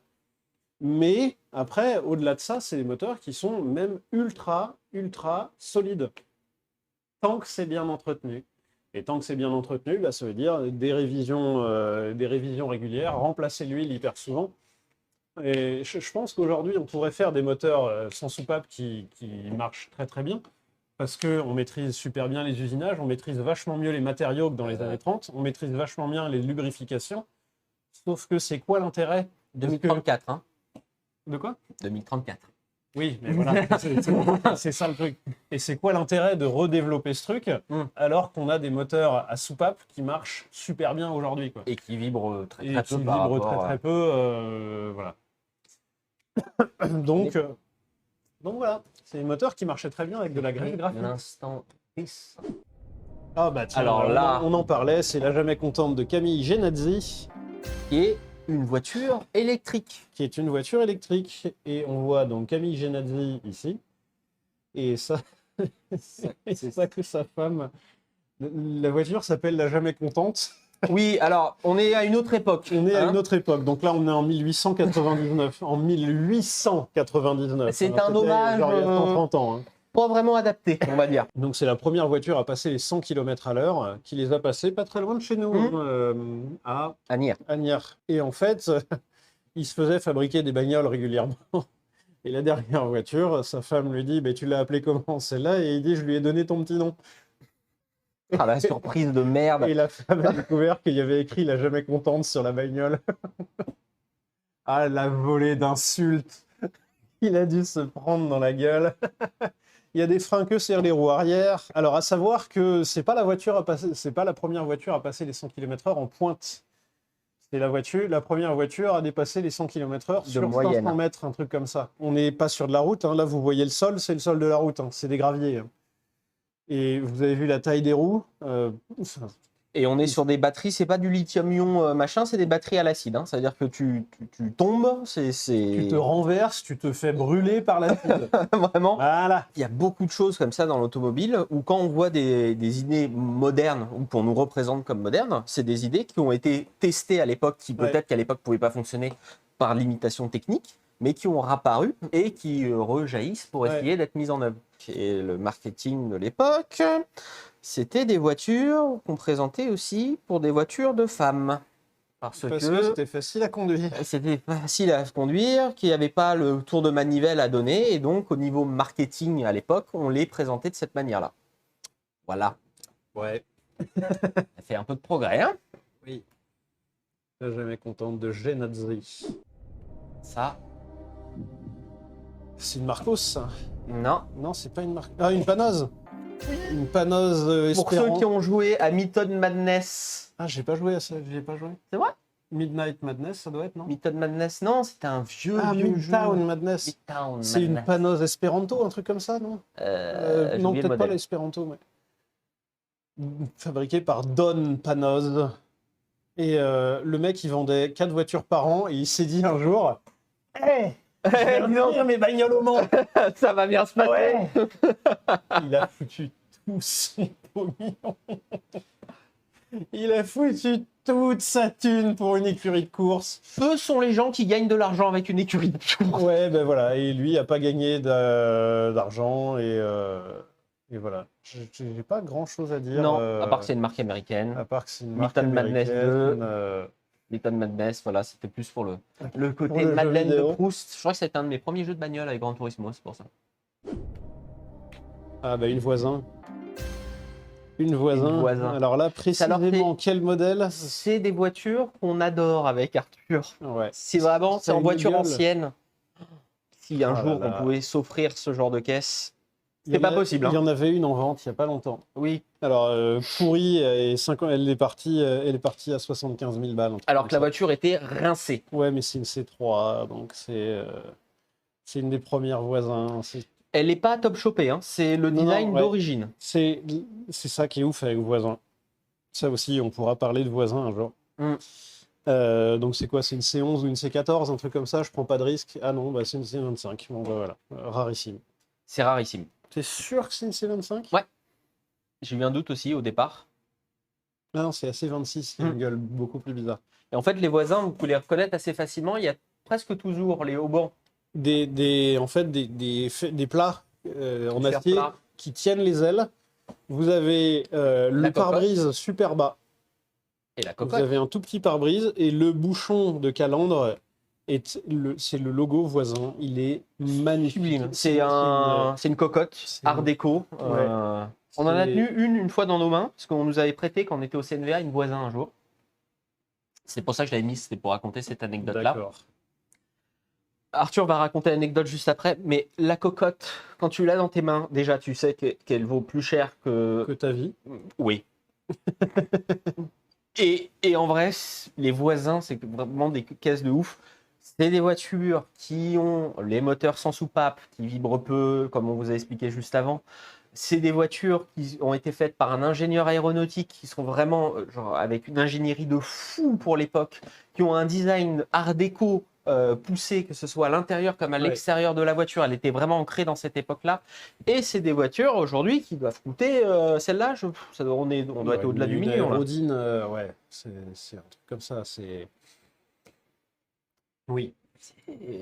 Mais après, au-delà de ça, c'est des moteurs qui sont même ultra, ultra solides. Tant que c'est bien entretenu. Et tant que c'est bien entretenu, bah, ça veut dire des révisions régulières, remplacer l'huile hyper souvent. Et je pense qu'aujourd'hui, on pourrait faire des moteurs sans soupape qui marchent très très bien. Parce qu'on maîtrise super bien les usinages, on maîtrise vachement mieux les matériaux que dans les années 30, on maîtrise vachement bien les lubrifications. Sauf que c'est quoi l'intérêt 2034, hein. De quoi 2034. Oui, mais voilà, c'est ça le truc. Et c'est quoi l'intérêt de redévelopper ce truc alors qu'on a des moteurs à soupape qui marchent super bien aujourd'hui, quoi. Et qui vibrent très Et très qui peu par vibrent rapport très très peu, voilà. Donc voilà, c'est des moteurs qui marchaient très bien avec de la graisse graphite. L'instant 10. Ah bah tiens, Alors là- on en parlait, c'est La Jamais Contente de Camille Genazzi, Qui est une voiture électrique. qui est une voiture électrique. Et on voit donc Camille Genazzi ici. Et ça, c'est ça que sa femme... La voiture s'appelle La Jamais Contente. Oui, alors, on est à une autre époque. On est à hein. une autre époque. Donc là, on est en 1899. En 1899. C'est Alors, un c'était hommage, genre il y a 130 ans. Hein. Pas vraiment adapté, on va dire. Donc c'est la première voiture à passer les 100 km à l'heure qui les a passés pas très loin de chez nous, à Agnières. Agnières. Et en fait, il se faisait fabriquer des bagnoles régulièrement. Et la dernière voiture, sa femme lui dit tu l'as appelée comment celle-là? Et il dit je lui ai donné ton petit nom. Ah, la surprise de merde. Et la femme a découvert qu'il y avait écrit la jamais contente sur la bagnole. Ah, la volée d'insultes. Il a dû se prendre dans la gueule. Il y a des freins que serrent les roues arrière. Alors, à savoir que c'est pas la première voiture à passer les 100 km/h en pointe. C'est la première voiture à dépasser les 100 km/h sur moyenne. 500 mètres, un truc comme ça. On n'est pas sur de la route. Hein. Là, vous voyez le sol, c'est le sol de la route. Hein. C'est des graviers. Hein. Et vous avez vu la taille des roues. Et on est sur des batteries, c'est pas du lithium-ion machin, c'est des batteries à l'acide. Hein. C'est-à-dire que tu tombes, Tu te renverses, tu te fais brûler par l'acide. Vraiment. Voilà. Il y a beaucoup de choses comme ça dans l'automobile où quand on voit des idées modernes ou qu'on nous représente comme modernes, c'est des idées qui ont été testées à l'époque, qui peut-être qu'à l'époque ne pouvaient pas fonctionner par limitation technique, mais qui ont réapparu et qui rejaillissent pour essayer d'être mises en œuvre. Et le marketing de l'époque, c'était des voitures qu'on présentait aussi pour des voitures de femmes. Parce que c'était facile à conduire. C'était facile à conduire, qu'il n'y avait pas le tour de manivelle à donner, et donc au niveau marketing à l'époque, on les présentait de cette manière-là. Voilà. Ouais. Ça fait un peu de progrès, hein? Oui. Je suis jamais contente de Genazzi. Ça, C'est une Marcos, ça? non. Non, c'est pas une marque. Ah, une Panose. Une Panose Pour Espérant. ceux qui ont joué à Method Madness. Ah, j'ai pas joué à ça, j'ai pas joué. C'est vrai? Midnight Madness, ça doit être, non? Method Madness, non, c'était un vieux jeu. Midtown Madness. Midtown C'est une Madness. Panose Espéranto, un truc comme ça, non? J'ai Non, oublié le peut-être pas modèle. l'Espéranto, mais... Fabriqué par Don Panose. Et le mec, il vendait 4 voitures par an, et il s'est dit un jour... Hey, je vais remplir mes bagnoles au monde. Ça va bien se passer. Ouais. Il a foutu tout son pognon. Il a foutu toute sa thune pour une écurie de course. Peu sont les gens qui gagnent de l'argent avec une écurie de tour. Ouais, ben voilà. Et lui a pas gagné d'argent et voilà. J'ai pas grand chose à dire. Non, à part que c'est une marque américaine. À part que c'est une marque Method Madness américaine. 2. Method Madness, voilà, c'était plus pour le côté Pour le jeu Madeleine de vidéo. Proust. Je crois que c'était un de mes premiers jeux de bagnole avec Gran Turismo, c'est pour ça. Ah bah une voisin. Une voisin. Une voisin. Alors là, précisément, quel modèle? C'est des voitures qu'on adore avec Arthur. Ouais. C'est vraiment, c'est Ça a en une voiture gueule. ancienne. Si un Oh là jour là. on pouvait s'offrir ce genre de caisse, Il y c'est en pas a- possible. Il y Hein. en avait une en vente il y a pas longtemps. Oui. Alors, pourrie, et 5 ans, elle est partie à 75 000 balles. un truc Alors comme que la ça. voiture était rincée. Ouais, mais c'est une C3, donc c'est une des premières voisins. Elle n'est pas top chopée, hein. C'est le Non, design ouais. d'origine. C'est ça qui est ouf avec voisins. Ça aussi, on pourra parler de voisins un jour. Donc c'est quoi? C'est une C11 ou une C14, un truc comme ça? Je prends pas de risque. Ah non, bah c'est une C25. Bon, bah voilà, rarissime. C'est rarissime. T'es sûr que c'est une C25? Ouais. J'ai eu un doute aussi au départ. Ah non, c'est la C26, il y a une gueule beaucoup plus bizarre. Et en fait, les voisins, vous pouvez les reconnaître assez facilement. Il y a presque toujours les haubans. En fait, des plats en Super acier plat. qui tiennent les ailes. Vous avez le cocotte. pare-brise super bas. Et la Vous cocotte. avez un tout petit pare-brise et le bouchon de calandre, c'est le logo voisin. Il est magnifique. Sublime. C'est une cocotte c'est- art déco. On en a tenu une fois dans nos mains, parce qu'on nous avait prêté quand on était au CNVA une voisin un jour. C'est pour ça que je l'avais mis, c'était pour raconter cette anecdote-là. D'accord. Arthur va raconter l'anecdote juste après, mais la cocotte, quand tu l'as dans tes mains, déjà tu sais qu'elle vaut plus cher que... Que ta vie. Oui. et en vrai, les voisins, c'est vraiment des caisses de ouf. C'est des voitures qui ont les moteurs sans soupape, qui vibrent peu, comme on vous a expliqué juste avant. C'est des voitures qui ont été faites par un ingénieur aéronautique, qui sont vraiment genre, avec une ingénierie de fou pour l'époque, qui ont un design art déco poussée, que ce soit à l'intérieur comme à Ouais. l'extérieur de la voiture. Elle était vraiment ancrée dans cette époque-là. Et c'est des voitures aujourd'hui qui doivent coûter, celle-là, on doit être au-delà du Une million là. aérodine, ouais, c'est un truc comme ça. Oui.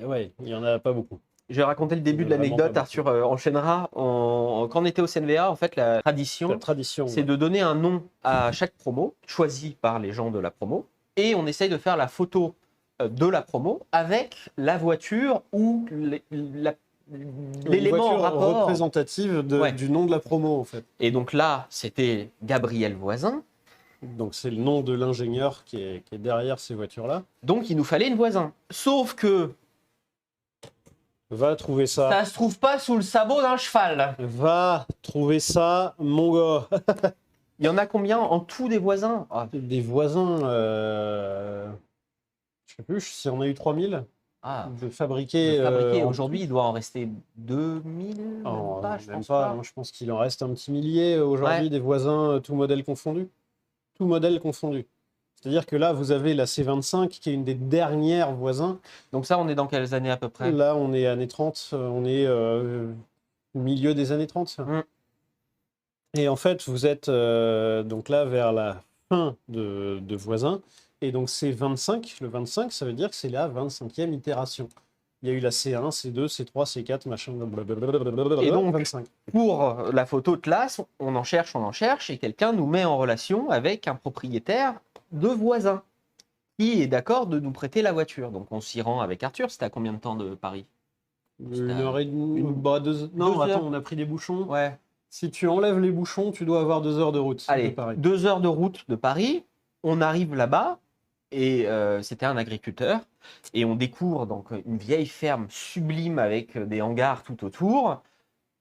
Ouais, il y en a pas beaucoup. Je vais raconter le début de Vraiment l'anecdote, pas Arthur enchaînera. Quand on était au CNVA, en fait, la La tradition, tradition. c'est de donner un nom à chaque promo, choisi par les gens de la promo, et on essaye de faire la photo de la promo avec la voiture ou Une l'élément en voiture rapport. représentative Ouais. du nom de la promo, en fait. Et donc là, c'était Gabriel Voisin, Donc, c'est le nom de l'ingénieur qui est derrière ces voitures-là. donc il nous fallait une Voisin. Sauf que Va trouver ça. ça se trouve pas sous le sabot d'un cheval. Va trouver ça, mon gars. Il y en a combien en tout des Voisins? Des voisins, je sais plus si on a eu 3000 de fabriqués. Aujourd'hui, il doit en rester 2000, même pas, je même pense pas, pas. hein, je pense qu'il en reste un petit millier aujourd'hui, Ouais. des voisins, tout modèle confondu. Tout modèle confondu. C'est-à-dire que là, vous avez la C25 qui est une des dernières voisins. Donc ça, on est dans quelles années à peu près? Là, on est années 30, on est au milieu des années 30. Mm. Et en fait, vous êtes donc là vers la fin de voisins. Et donc, c'est 25. Le 25, ça veut dire que c'est la 25e itération. Il y a eu la C1, C2, C3, C4, machin, blablabla. Et donc, 25. Pour la photo de classe, on en cherche, et quelqu'un nous met en relation avec un propriétaire de voisin qui est d'accord de nous prêter la voiture. Donc on s'y rend avec Arthur. C'était à combien de temps de Paris? Une heure et demie, non, 2 attends, heures. on a pris des bouchons. Ouais. Si tu enlèves les bouchons, tu dois avoir 2 heures de route. Allez, de Paris. 2 heures de route de Paris. On arrive là-bas et c'était un agriculteur. Et on découvre donc une vieille ferme sublime avec des hangars tout autour.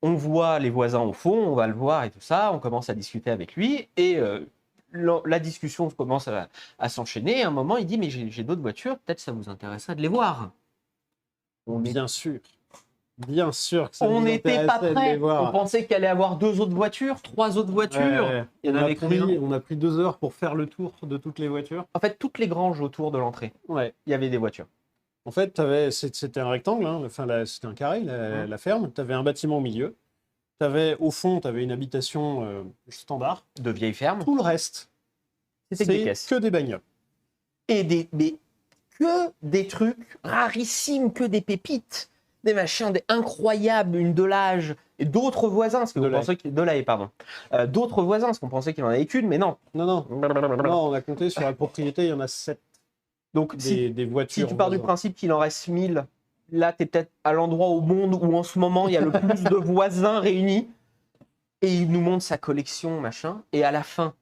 On voit les voisins au fond, on va le voir et tout ça. On commence à discuter avec lui et la discussion commence à s'enchaîner. À un moment, il dit mais j'ai d'autres voitures, peut-être ça vous intéresserait de les voir. Bien sûr. Bien sûr que ça On nous n'était pas intéressait de les prêts. voir. On pensait qu'il allait avoir 2 autres voitures, 3 autres voitures. Ouais, Il y en avait combien? on a pris 2 heures pour faire le tour de toutes les voitures. En fait, toutes les granges autour de l'entrée, Ouais. il y avait des voitures. En fait, c'était un rectangle, hein, c'était un carré, la ferme. Tu avais un bâtiment au milieu. Au fond, tu avais une habitation standard. De vieilles fermes. Tout le reste, C'était c'est des caisses. que des bagnoles. Et mais que des trucs rarissimes, que des pépites, des machins incroyables, une Delage et d'autres voisins, parce que vous pensez que Delage, pardon, d'autres voisins, parce qu'on pensait qu'il en avait qu'une, mais non. Non, on a compté sur la propriété, il y en a 7 Donc des voitures. si tu pars du voisins. principe qu'il en reste 1000, là tu es peut-être à l'endroit au monde où en ce moment il y a le plus de voisins réunis. Et il nous montre sa collection, machin, et à la fin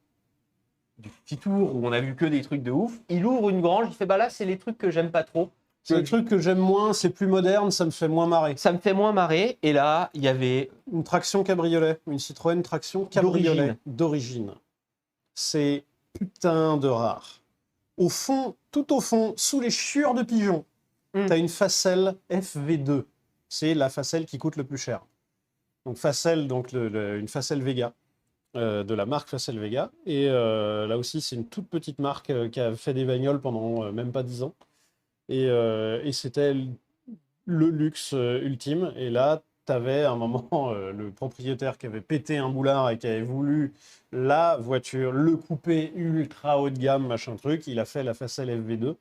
du petit tour où on a vu que des trucs de ouf, il ouvre une grange, il fait bah là c'est les trucs que j'aime pas trop. C'est le truc que j'aime moins, c'est plus moderne, ça me fait moins marrer. Ça me fait moins marrer. Et là, il y avait Une traction cabriolet, une Citroën traction cabriolet d'origine. C'est putain de rare. Au fond, tout au fond, sous les chiures de pigeons, t'as une Facel FV2. C'est la Facel qui coûte le plus cher. Donc Facel, une Facel Vega, de la marque Facel Vega. Et là aussi, c'est une toute petite marque qui a fait des bagnoles pendant même pas 10 ans. Et c'était le luxe ultime. Et là, tu avais à un moment le propriétaire qui avait pété un boulard et qui avait voulu la voiture, le coupé ultra haut de gamme, machin truc. Il a fait la Facel FV2.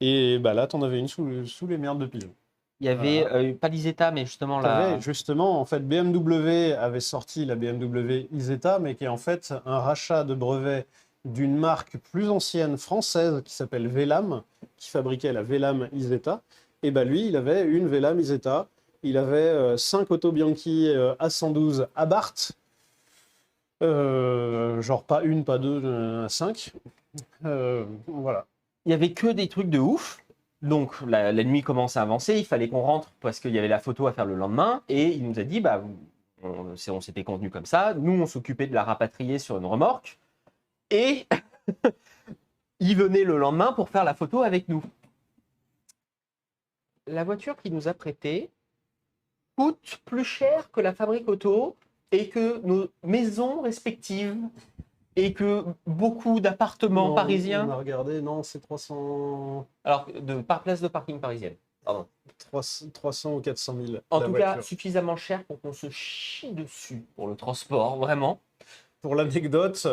Et bah là, tu en avais une sous les merdes de pigeons. Il y avait pas l'Isetta, mais justement la. Justement, en fait, BMW avait sorti la BMW Isetta, mais qui est en fait un rachat de brevet d'une marque plus ancienne française qui s'appelle Velam, qui fabriquait la Velam Isetta. Et bah lui, il avait une Velam Isetta. Il avait 5 Auto Bianchi A112 Abarth. Genre pas une, pas deux, 5. Voilà. Il y avait que des trucs de ouf. Donc la nuit commence à avancer, il fallait qu'on rentre parce qu'il y avait la photo à faire le lendemain. Et il nous a dit, bah, on s'était convenu comme ça. Nous, on s'occupait de la rapatrier sur une remorque. Et il venait le lendemain pour faire la photo avec nous. La voiture qu'il nous a prêtée coûte plus cher que la fabrique auto et que nos maisons respectives. et que beaucoup d'appartements Non, parisiens. On a regardé, non, c'est 300... Alors, par place de parking parisienne. Pardon. 300 ou 400 000. En la tout cas, voiture. suffisamment cher pour qu'on se chie dessus pour le transport, vraiment. Pour l'anecdote,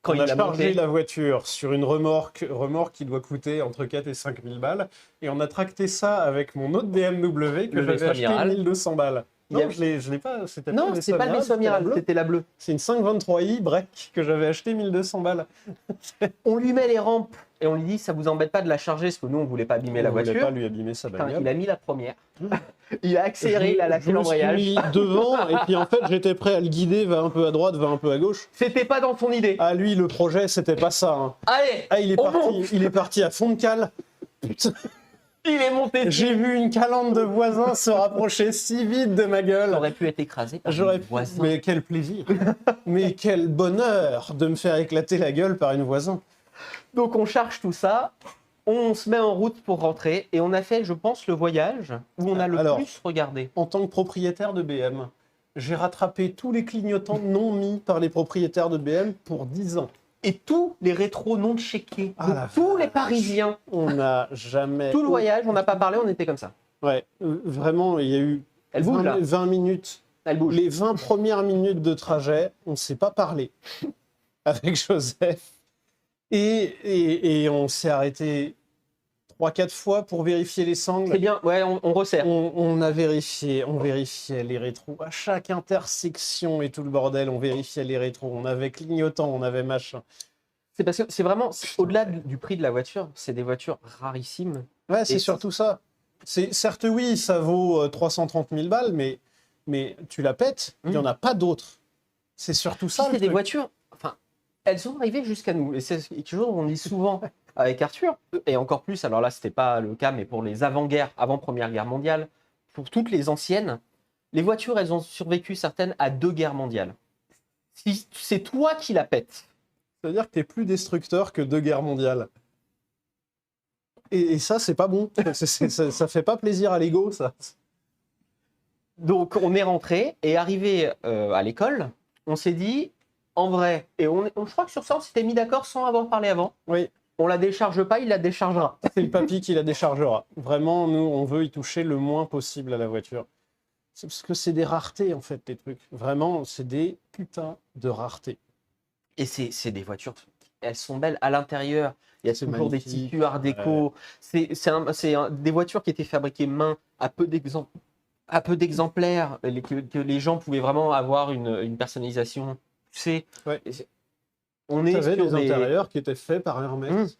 Quand on il a a chargé monté. la voiture sur une remorque qui doit coûter entre 4 et 5 000 balles, et on a tracté ça avec mon autre BMW que Le j'avais vaisseau acheté amiral. 1200 balles. Il y Non, a- je l'ai pas, c'était pas Non, le vaisseau c'est pas le vaisseau c'était la amiral, bleue. c'était la bleue. C'est une 523i break que j'avais acheté 1200 balles. On lui met les rampes et on lui dit ça vous embête pas de la charger parce que nous on voulait pas abîmer la On voulait voiture. pas lui abîmer sa Putain, bagnole. il a mis la première. Il a accéléré, il a lâché Je me suis l'embrayage. mis devant, et puis en fait, j'étais prêt à le guider, va un peu à droite, va un peu à gauche. C'était pas dans son idée. Ah, lui, le projet, c'était pas ça. Hein. Allez, Ah, on monte. il est parti à fond de cale. Putain, Il est monté. j'ai vu une calandre de voisins se rapprocher si vite de ma gueule. J'aurais pu être écrasé par J'aurais une pu... voisin. Mais quel plaisir. Mais quel bonheur de me faire éclater la gueule par une voisin. Donc on charge tout ça, on se met en route pour rentrer et on a fait, je pense, le voyage où on a le Alors, plus regardé. En tant que propriétaire de BM, j'ai rattrapé tous les clignotants non mis par les propriétaires de BM pour 10 ans. Et tous les rétros non checkés, Ah de la tous les Parisiens. On n'a jamais... Tout le voyage, on n'a pas parlé, on était comme ça. Ouais, vraiment, il y a eu Elle bouge là, 20 minutes. elle bouge. Les 20 premières minutes de trajet, on ne s'est pas parlé avec Joseph. Et on s'est arrêté 3-4 fois pour vérifier les sangles. C'est bien, ouais, on resserre. On vérifiait les rétros. À chaque intersection et tout le bordel, on vérifiait les rétros. On avait clignotant, on avait machin. C'est parce que c'est vraiment, au-delà du prix de la voiture, c'est des voitures rarissimes. Ouais, c'est Et surtout ça. Certes, oui, ça vaut 330 000 balles, mais tu la pètes, il n'y en a pas d'autres. C'est surtout ça. C'est le des truc. voitures, enfin, elles sont arrivées jusqu'à nous. Et c'est quelque chose qu'on dit souvent avec Arthur, et encore plus, alors là, c'était pas le cas, mais pour les avant-guerres, avant Première Guerre mondiale, pour toutes les anciennes, les voitures, elles ont survécu certaines à 2 guerres mondiales. Si c'est toi qui la pètes, C'est-à-dire que tu es plus destructeur que 2 guerres mondiales. Et ça, c'est pas bon. Ça fait pas plaisir à l'ego, ça. donc on est rentré, et arrivé à l'école, on s'est dit, en vrai, et je crois que sur ça, on s'était mis d'accord sans avoir parlé avant, Oui, on la décharge pas, il la déchargera. c'est le papy qui la déchargera. Vraiment, nous, on veut y toucher le moins possible à la voiture. C'est parce que c'est des raretés, en fait, les trucs. Vraiment, c'est des putains de raretés. Et c'est des voitures, elles sont belles à l'intérieur. Il y a C'est toujours des magnifique, tissus art déco. C'est des voitures qui étaient fabriquées main à peu d'exemplaires, que les gens pouvaient vraiment avoir une personnalisation. Tu sais, Ouais. on Tu est avais sur des des, intérieurs qui étaient faits par Hermès.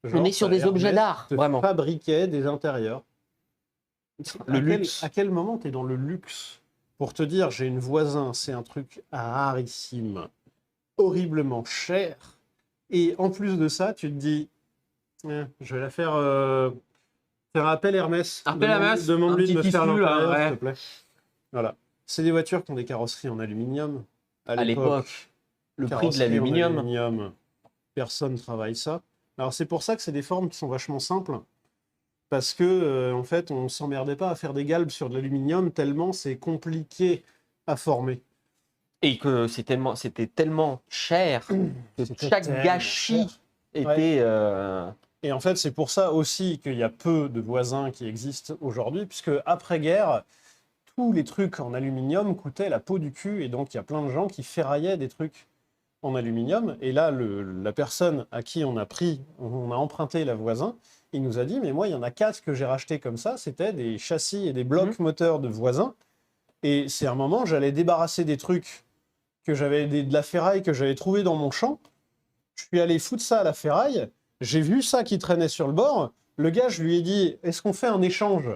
on est sur des objets d'art, vraiment. Fabriquait des intérieurs. Le À luxe. À quel moment tu es dans le luxe pour te dire, j'ai une voisin, c'est un truc rarissime, horriblement cher. Et en plus de ça, tu te dis, je vais la faire appel Hermès. Appel Hermès, Demande-lui un de me petit faire tissu, là, l'intérieur, ouais. s'il te plaît. Voilà. C'est des voitures qui ont des carrosseries en aluminium. À l'époque, le prix de Carrosserie en l'aluminium. aluminium, personne ne travaille ça. Alors c'est pour ça que c'est des formes qui sont vachement simples. Parce que, en fait, on ne s'emmerdait pas à faire des galbes sur de l'aluminium tellement c'est compliqué à former. Et que c'était tellement cher que C'était chaque tellement gâchis cher. était. Et en fait, c'est pour ça aussi qu'il y a peu de voisins qui existent aujourd'hui, puisque après-guerre, tous les trucs en aluminium coûtaient la peau du cul, et donc il y a plein de gens qui ferraillaient des trucs en aluminium. Et là, la personne à qui on a emprunté la voisin, il nous a dit, mais moi, il y en a 4 que j'ai rachetés comme ça, c'était des châssis et des blocs moteurs de voisins. Et c'est un moment, j'allais débarrasser des trucs de la ferraille que j'avais trouvé dans mon champ. Je suis allé foutre ça à la ferraille. J'ai vu ça qui traînait sur le bord. Le gars, je lui ai dit, est-ce qu'on fait un échange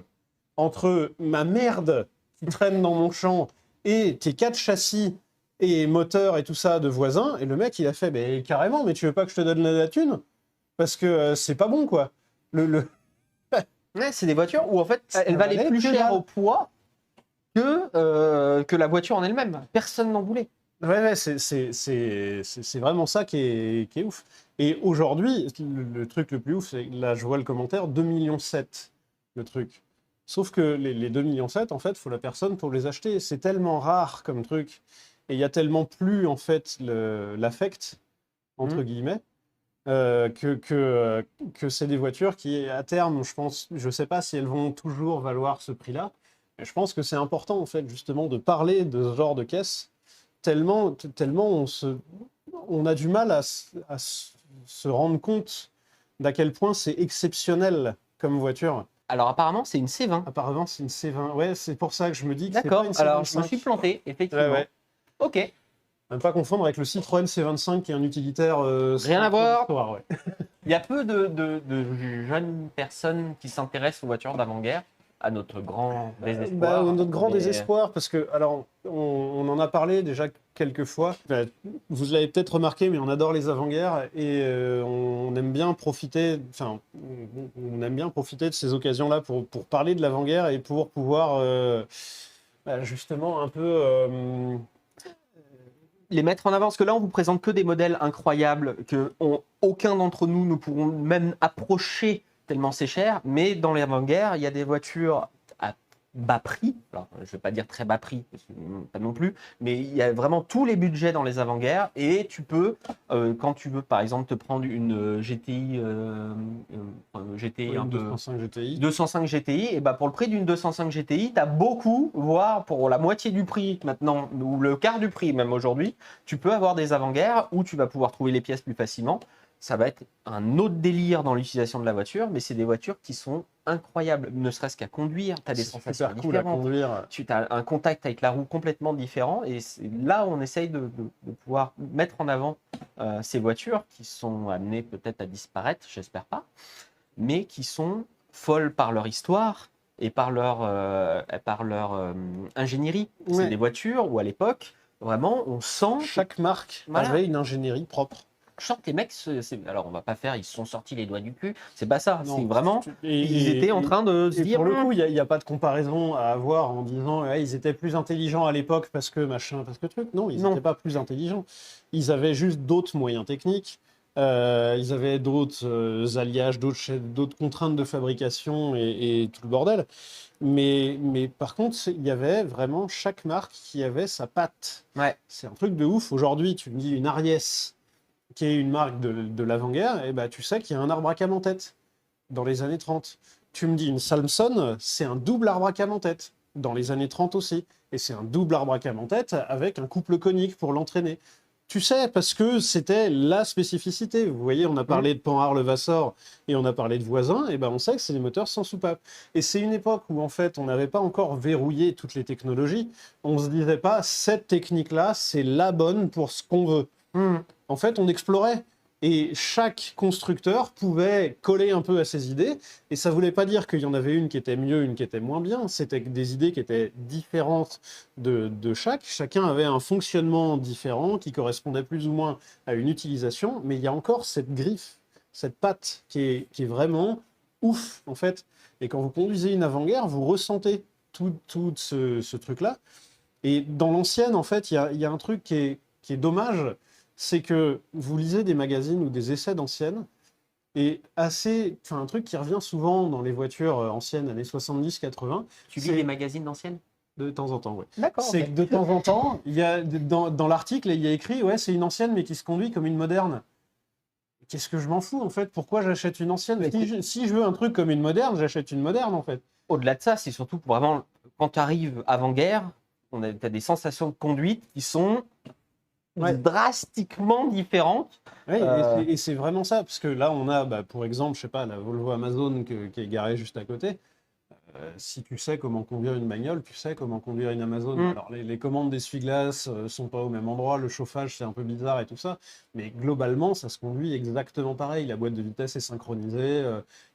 entre ma merde qui traîne dans mon champ et tes 4 châssis et moteurs et tout ça de voisins? Et le mec, il a fait, bah, carrément, mais tu veux pas que je te donne la thune? Parce que c'est pas bon, quoi. Ouais, c'est des voitures où en fait elles valaient valait plus que cher dalle. au poids que la voiture en elle-même. Personne n'en voulait. Ouais, c'est vraiment ça qui est ouf. Et aujourd'hui, le truc le plus ouf, c'est là, je vois le commentaire, 2,7 millions le truc. Sauf que les 2,7 millions, en fait, il faut la personne pour les acheter. C'est tellement rare comme truc. Et il y a tellement plus, en fait, l'affect entre guillemets, que c'est des voitures qui, à terme, je ne sais pas si elles vont toujours valoir ce prix-là, mais je pense que c'est important, en fait, justement, de parler de ce genre de caisse, tellement on a du mal à se rendre compte d'à quel point c'est exceptionnel comme voiture. Alors apparemment, c'est une C20. Apparemment, c'est une C20. Ouais, c'est pour ça que je me dis que c'est D'accord, pas une C25. alors je me suis planté, effectivement. Ouais, ouais. Ok, Ne pas confondre avec le Citroën C25 qui est un utilitaire. Rien à voir. Ouais. il y a peu de jeunes personnes qui s'intéressent aux voitures d'avant-guerre, à notre grand désespoir. Notre grand Mais- désespoir, parce que, alors, on en a parlé déjà quelques fois. Vous l'avez peut-être remarqué, mais on adore les avant-guerres et on aime bien profiter, on aime bien profiter de ces occasions-là pour parler de l'avant-guerre et pour pouvoir justement un peu. Les mettre en avant, parce que là, on vous présente que des modèles incroyables que aucun d'entre nous ne pourront même approcher tellement c'est cher. Mais dans les avant-guerres, il y a des voitures à bas prix. Alors, je ne vais pas dire très bas prix, parce que, pas non plus, mais il y a vraiment tous les budgets dans les avant-guerres. Et tu peux, quand tu veux, par exemple, te prendre une GTI, GTI un une peu 205 GTI. 205 GTI, et bah pour le prix d'une 205 GTI, tu as beaucoup, voire pour la moitié du prix maintenant, ou le quart du prix même aujourd'hui, tu peux avoir des avant-guerres où tu vas pouvoir trouver les pièces plus facilement. Ça va être un autre délire dans l'utilisation de la voiture, mais c'est des voitures qui sont incroyables, ne serait-ce qu'à conduire, tu as des C'est sensations super cool à différentes. conduire. Tu as un contact avec la roue complètement différent, et là on essaye de pouvoir mettre en avant ces voitures qui sont amenées peut-être à disparaître, j'espère pas, mais qui sont folles par leur histoire et par leur ingénierie. Ouais. C'est des voitures où à l'époque, vraiment, on sent... Chaque marque Voilà. avait une ingénierie propre. Chante les mecs, alors on va pas faire, ils se sont sortis les doigts du cul, c'est pas ça, Non, c'est vraiment, ils étaient en train de se Et dire... pour le coup, il n'y a pas de comparaison à avoir en disant ouais, ils étaient plus intelligents à l'époque parce que machin, parce que truc. Non, ils Non. n'étaient pas plus intelligents. Ils avaient juste d'autres moyens techniques. Ils avaient d'autres alliages, d'autres contraintes de fabrication et tout le bordel. Mais par contre, il y avait vraiment chaque marque qui avait sa patte. Ouais. C'est un truc de ouf. Aujourd'hui, tu me dis une Ariès, qui est une marque de l'avant-guerre, et bah, tu sais qu'il y a un arbre à cam en tête dans les années 30. Tu me dis une Salmson, c'est un double arbre à cam en tête dans les années 30 aussi. Et c'est un double arbre à cam en tête avec un couple conique pour l'entraîner. Tu sais, parce que c'était la spécificité. Vous voyez, on a parlé de Panhard-Levasseur et on a parlé de Voisin, et ben on sait que c'est des moteurs sans soupape. Et c'est une époque où en fait on n'avait pas encore verrouillé toutes les technologies. On se disait pas, cette technique-là, c'est la bonne pour ce qu'on veut. En fait, on explorait. Et chaque constructeur pouvait coller un peu à ses idées. Et ça ne voulait pas dire qu'il y en avait une qui était mieux, une qui était moins bien. C'était des idées qui étaient différentes de chaque. Chacun avait un fonctionnement différent qui correspondait plus ou moins à une utilisation. Mais il y a encore cette griffe, cette patte qui est vraiment ouf, en fait. Et quand vous conduisez une avant-guerre, vous ressentez tout ce truc-là. Et dans l'ancienne, en fait, il y a un truc qui est dommage, c'est que vous lisez des magazines ou des essais d'anciennes, et un truc qui revient souvent dans les voitures anciennes, années 70-80. Tu lis les magazines d'anciennes? De temps en temps, oui. D'accord. C'est que de temps en temps, il y a, dans l'article, il y a écrit « Ouais, c'est une ancienne, mais qui se conduit comme une moderne ». Qu'est-ce que je m'en fous, en fait? Pourquoi j'achète une ancienne? Si je veux un truc comme une moderne, j'achète une moderne, en fait. Au-delà de ça, c'est surtout pour vraiment, quand tu arrives avant-guerre, tu as des sensations de conduite qui sont drastiquement différentes. Ouais, et c'est vraiment ça, parce que là, on a, pour exemple, je sais pas, la Volvo Amazon qui est garée juste à côté. Si tu sais comment conduire une bagnole, tu sais comment conduire une Amazon. Alors, les commandes d'essuie-glace sont pas au même endroit, le chauffage, c'est un peu bizarre et tout ça, mais globalement, ça se conduit exactement pareil. La boîte de vitesse est synchronisée,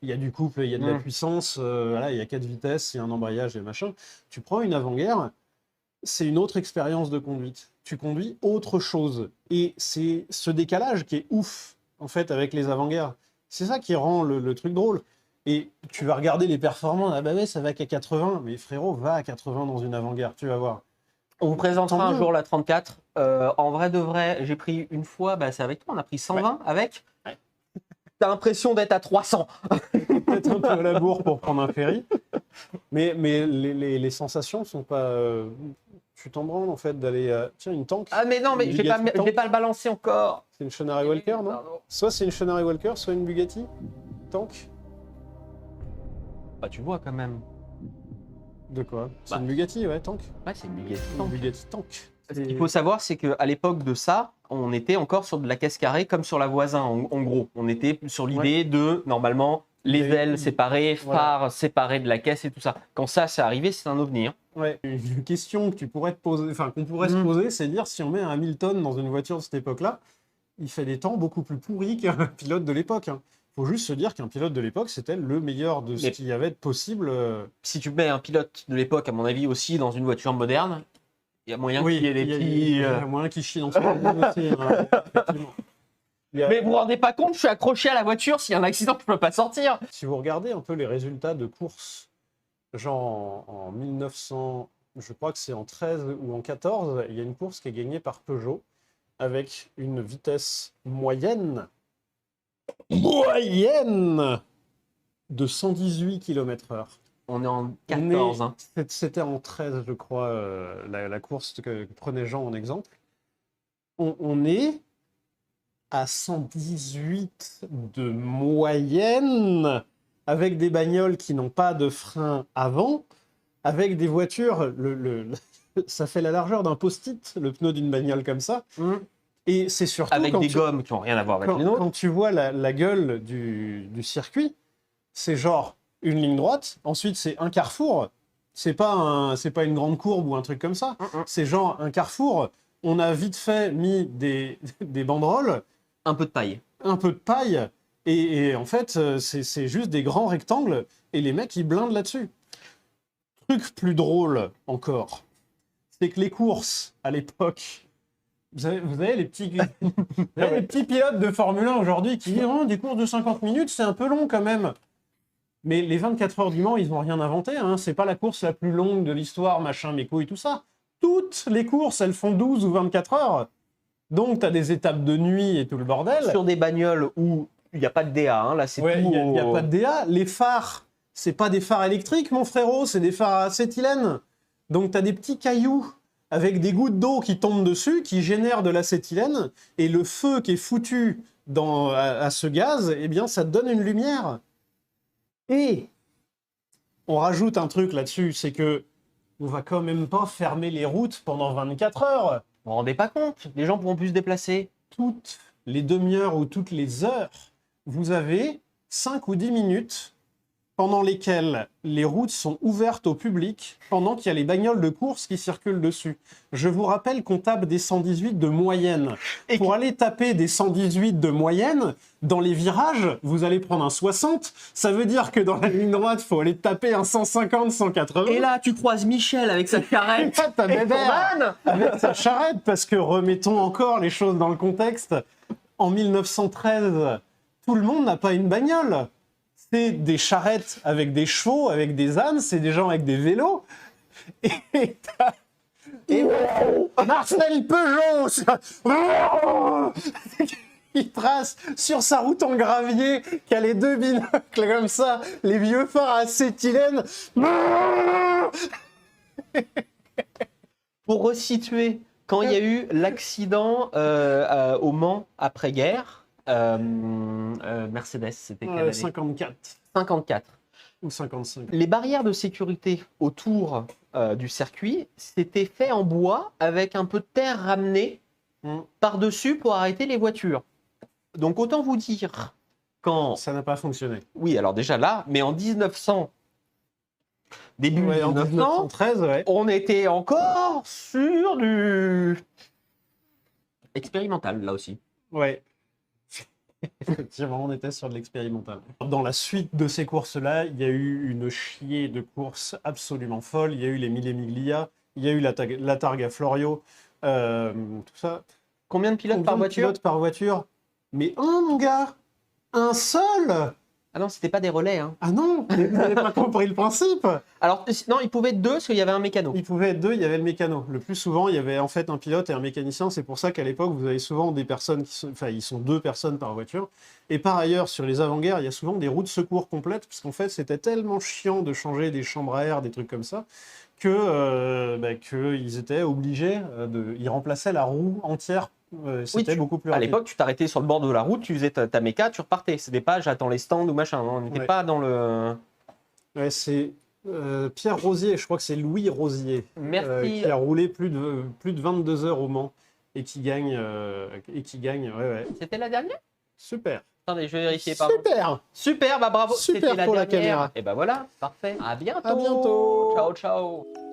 il y a du couple, il y a de la puissance, voilà, il y a 4 vitesses, il y a un embrayage et machin. Tu prends une avant-guerre, c'est une autre expérience de conduite. Tu conduis autre chose. Et c'est ce décalage qui est ouf, en fait, avec les avant-guerres. C'est ça qui rend le truc drôle. Et tu vas regarder les performances, ah bah ouais, ça va qu'à 80. Mais frérot, va à 80 dans une avant-guerre, tu vas voir. On vous présentera un jour la 34. En vrai de vrai, j'ai pris une fois, c'est avec toi, on a pris 120 avec. Ouais. T'as l'impression d'être à 300. Peut-être un peu à la bourre pour prendre un ferry. Mais les sensations sont pas... Tu t'en branles en fait d'aller... Tiens, une tank. Ah mais non, mais Une je Bugatti vais tank. pas le balancer encore. C'est une Chonari Walker, non? Pardon. Soit c'est une Chonari Walker, soit une Bugatti tank. Bah tu vois quand même. De quoi? C'est Bah. une Bugatti, ouais, tank. Ouais, c'est une Bugatti Une tank. Bugatti tank. Ce qu'il faut savoir, c'est qu'à l'époque de ça, on était encore sur de la caisse carrée comme sur la voisin, en gros. On était sur l'idée de, normalement, les Il y a- ailes séparées, Voilà. phares séparés de la caisse et tout ça. Quand ça, c'est arrivé, c'est un ovni. Hein. Ouais, une question que tu pourrais te poser, enfin qu'on pourrait se poser, c'est dire si on met un Hamilton dans une voiture de cette époque-là, il fait des temps beaucoup plus pourris qu'un pilote de l'époque. Hein. Faut juste se dire qu'un pilote de l'époque, c'était le meilleur de ce Mais- qu'il y avait de possible. Si tu mets un pilote de l'époque, à mon avis, aussi dans une voiture moderne, il y a moyen qu'il y ait des petits... il y a moyen qu'il chie dans son monde aussi. Hein, effectivement. Mais vous vous rendez pas compte, je suis accroché à la voiture, s'il y a un accident, je peux pas sortir. Si vous regardez un peu les résultats de course, genre en 1900, je crois que c'est en 13 ou en 14, il y a une course qui est gagnée par Peugeot avec une vitesse moyenne de 118 km/h. On est en 14. Hein. C'était en 13, je crois, la course que prenait Jean en exemple. On est à 118 de moyenne, avec des bagnoles qui n'ont pas de frein avant, avec des voitures, ça fait la largeur d'un post-it, le pneu d'une bagnole comme ça. Et c'est surtout Avec des gommes qui n'ont rien à voir avec les nôtres. quand tu vois la gueule du circuit, c'est genre une ligne droite, ensuite c'est un carrefour, c'est pas une grande courbe ou un truc comme ça, c'est genre un carrefour, on a vite fait mis des banderoles, Un peu de paille. un peu de paille, et en fait c'est juste des grands rectangles, et les mecs ils blindent là-dessus. Truc plus drôle encore, c'est que les courses à l'époque, vous avez les petits, les petits pilotes de Formule 1 aujourd'hui qui disent oh, des courses de 50 minutes, c'est un peu long quand même. Mais les 24 heures du Mans, ils n'ont rien inventé. Hein. C'est pas la course la plus longue de l'histoire, machin, mes couilles, tout ça. Toutes les courses, elles font 12 ou 24 heures. Donc, tu as des étapes de nuit et tout le bordel. Sur des bagnoles où il n'y a pas de DA, hein, là c'est Ouais, tout. il n'y a pas de DA. Les phares, c'est pas des phares électriques, mon frérot, c'est des phares à acétylène. Donc, tu as des petits cailloux avec des gouttes d'eau qui tombent dessus, qui génèrent de l'acétylène, et le feu qui est foutu à ce gaz, eh bien, ça te donne une lumière. Et on rajoute un truc là-dessus, c'est que on va quand même pas fermer les routes pendant 24 heures. Vous vous rendez pas compte? Les gens pourront plus se déplacer. Toutes les demi-heures ou toutes les heures, vous avez 5 ou 10 minutes pendant lesquelles les routes sont ouvertes au public, pendant qu'il y a les bagnoles de course qui circulent dessus. Je vous rappelle qu'on tape des 118 de moyenne. Et Pour aller taper des 118 de moyenne, dans les virages, vous allez prendre un 60. Ça veut dire que dans la ligne droite, il faut aller taper un 150, 180. Et là, tu croises Michel avec sa charrette. Là, t'as et Bébert Jordan. avec sa charrette, parce que remettons encore les choses dans le contexte. En 1913, tout le monde n'a pas une bagnole. C'est des charrettes avec des chevaux, avec des ânes, c'est des gens avec des vélos. Et Marcel Peugeot, il trace sur sa route en gravier, qui a les deux binocles comme ça, les vieux phares à acétylène. Pour resituer, quand il y a eu l'accident au Mans après-guerre, Mercedes, c'était quelle année 54 54. ou 55. Les barrières de sécurité autour du circuit, c'était fait en bois avec un peu de terre ramenée par-dessus pour arrêter les voitures. Donc autant vous dire, quand... Ça n'a pas fonctionné. Oui, alors déjà là, mais en 1900, début Ouais, en 1900, 1913, ouais. on était encore sur du expérimental, là aussi. Ouais. Effectivement, on était sur de l'expérimental. Dans la suite de ces courses-là, il y a eu une chier de courses absolument folle. Il y a eu les Mille Miglia, il y a eu la Targa Florio, tout ça. Combien de pilotes Combien par de voiture? pilotes par voiture? Mais un, mon gars! Un seul! Ah non, c'était pas des relais. Hein. Ah non! Mais vous n'avez pas compris le principe! Alors, non, il pouvait être deux parce qu'il y avait un mécano. Il pouvait être deux, il y avait le mécano. Le plus souvent, il y avait en fait un pilote et un mécanicien. C'est pour ça qu'à l'époque, vous avez souvent des personnes qui sont... Enfin, ils sont deux personnes par voiture. Et par ailleurs, sur les avant-guerres, il y a souvent des roues de secours complètes, parce qu'en fait, c'était tellement chiant de changer des chambres à air, des trucs comme ça, qu'ils étaient obligés ils remplaçaient la roue entière. C'était beaucoup plus À rapide. l'époque, tu t'arrêtais sur le bord de la route, tu faisais ta méca, tu repartais. C'était pas j'attends les stands ou machin. On n'était Ouais. pas dans le. Ouais, c'est Pierre Rosier, je crois que c'est Louis Rosier, Merci. qui a roulé plus de 22 heures au Mans et qui gagne. Ouais. C'était la dernière? Super. Attendez, je vais vérifier. Pardon. Super. Super, bah bravo. Super C'était pour la dernière. caméra. Et bah voilà, parfait. À bientôt. À bientôt. Ciao, ciao.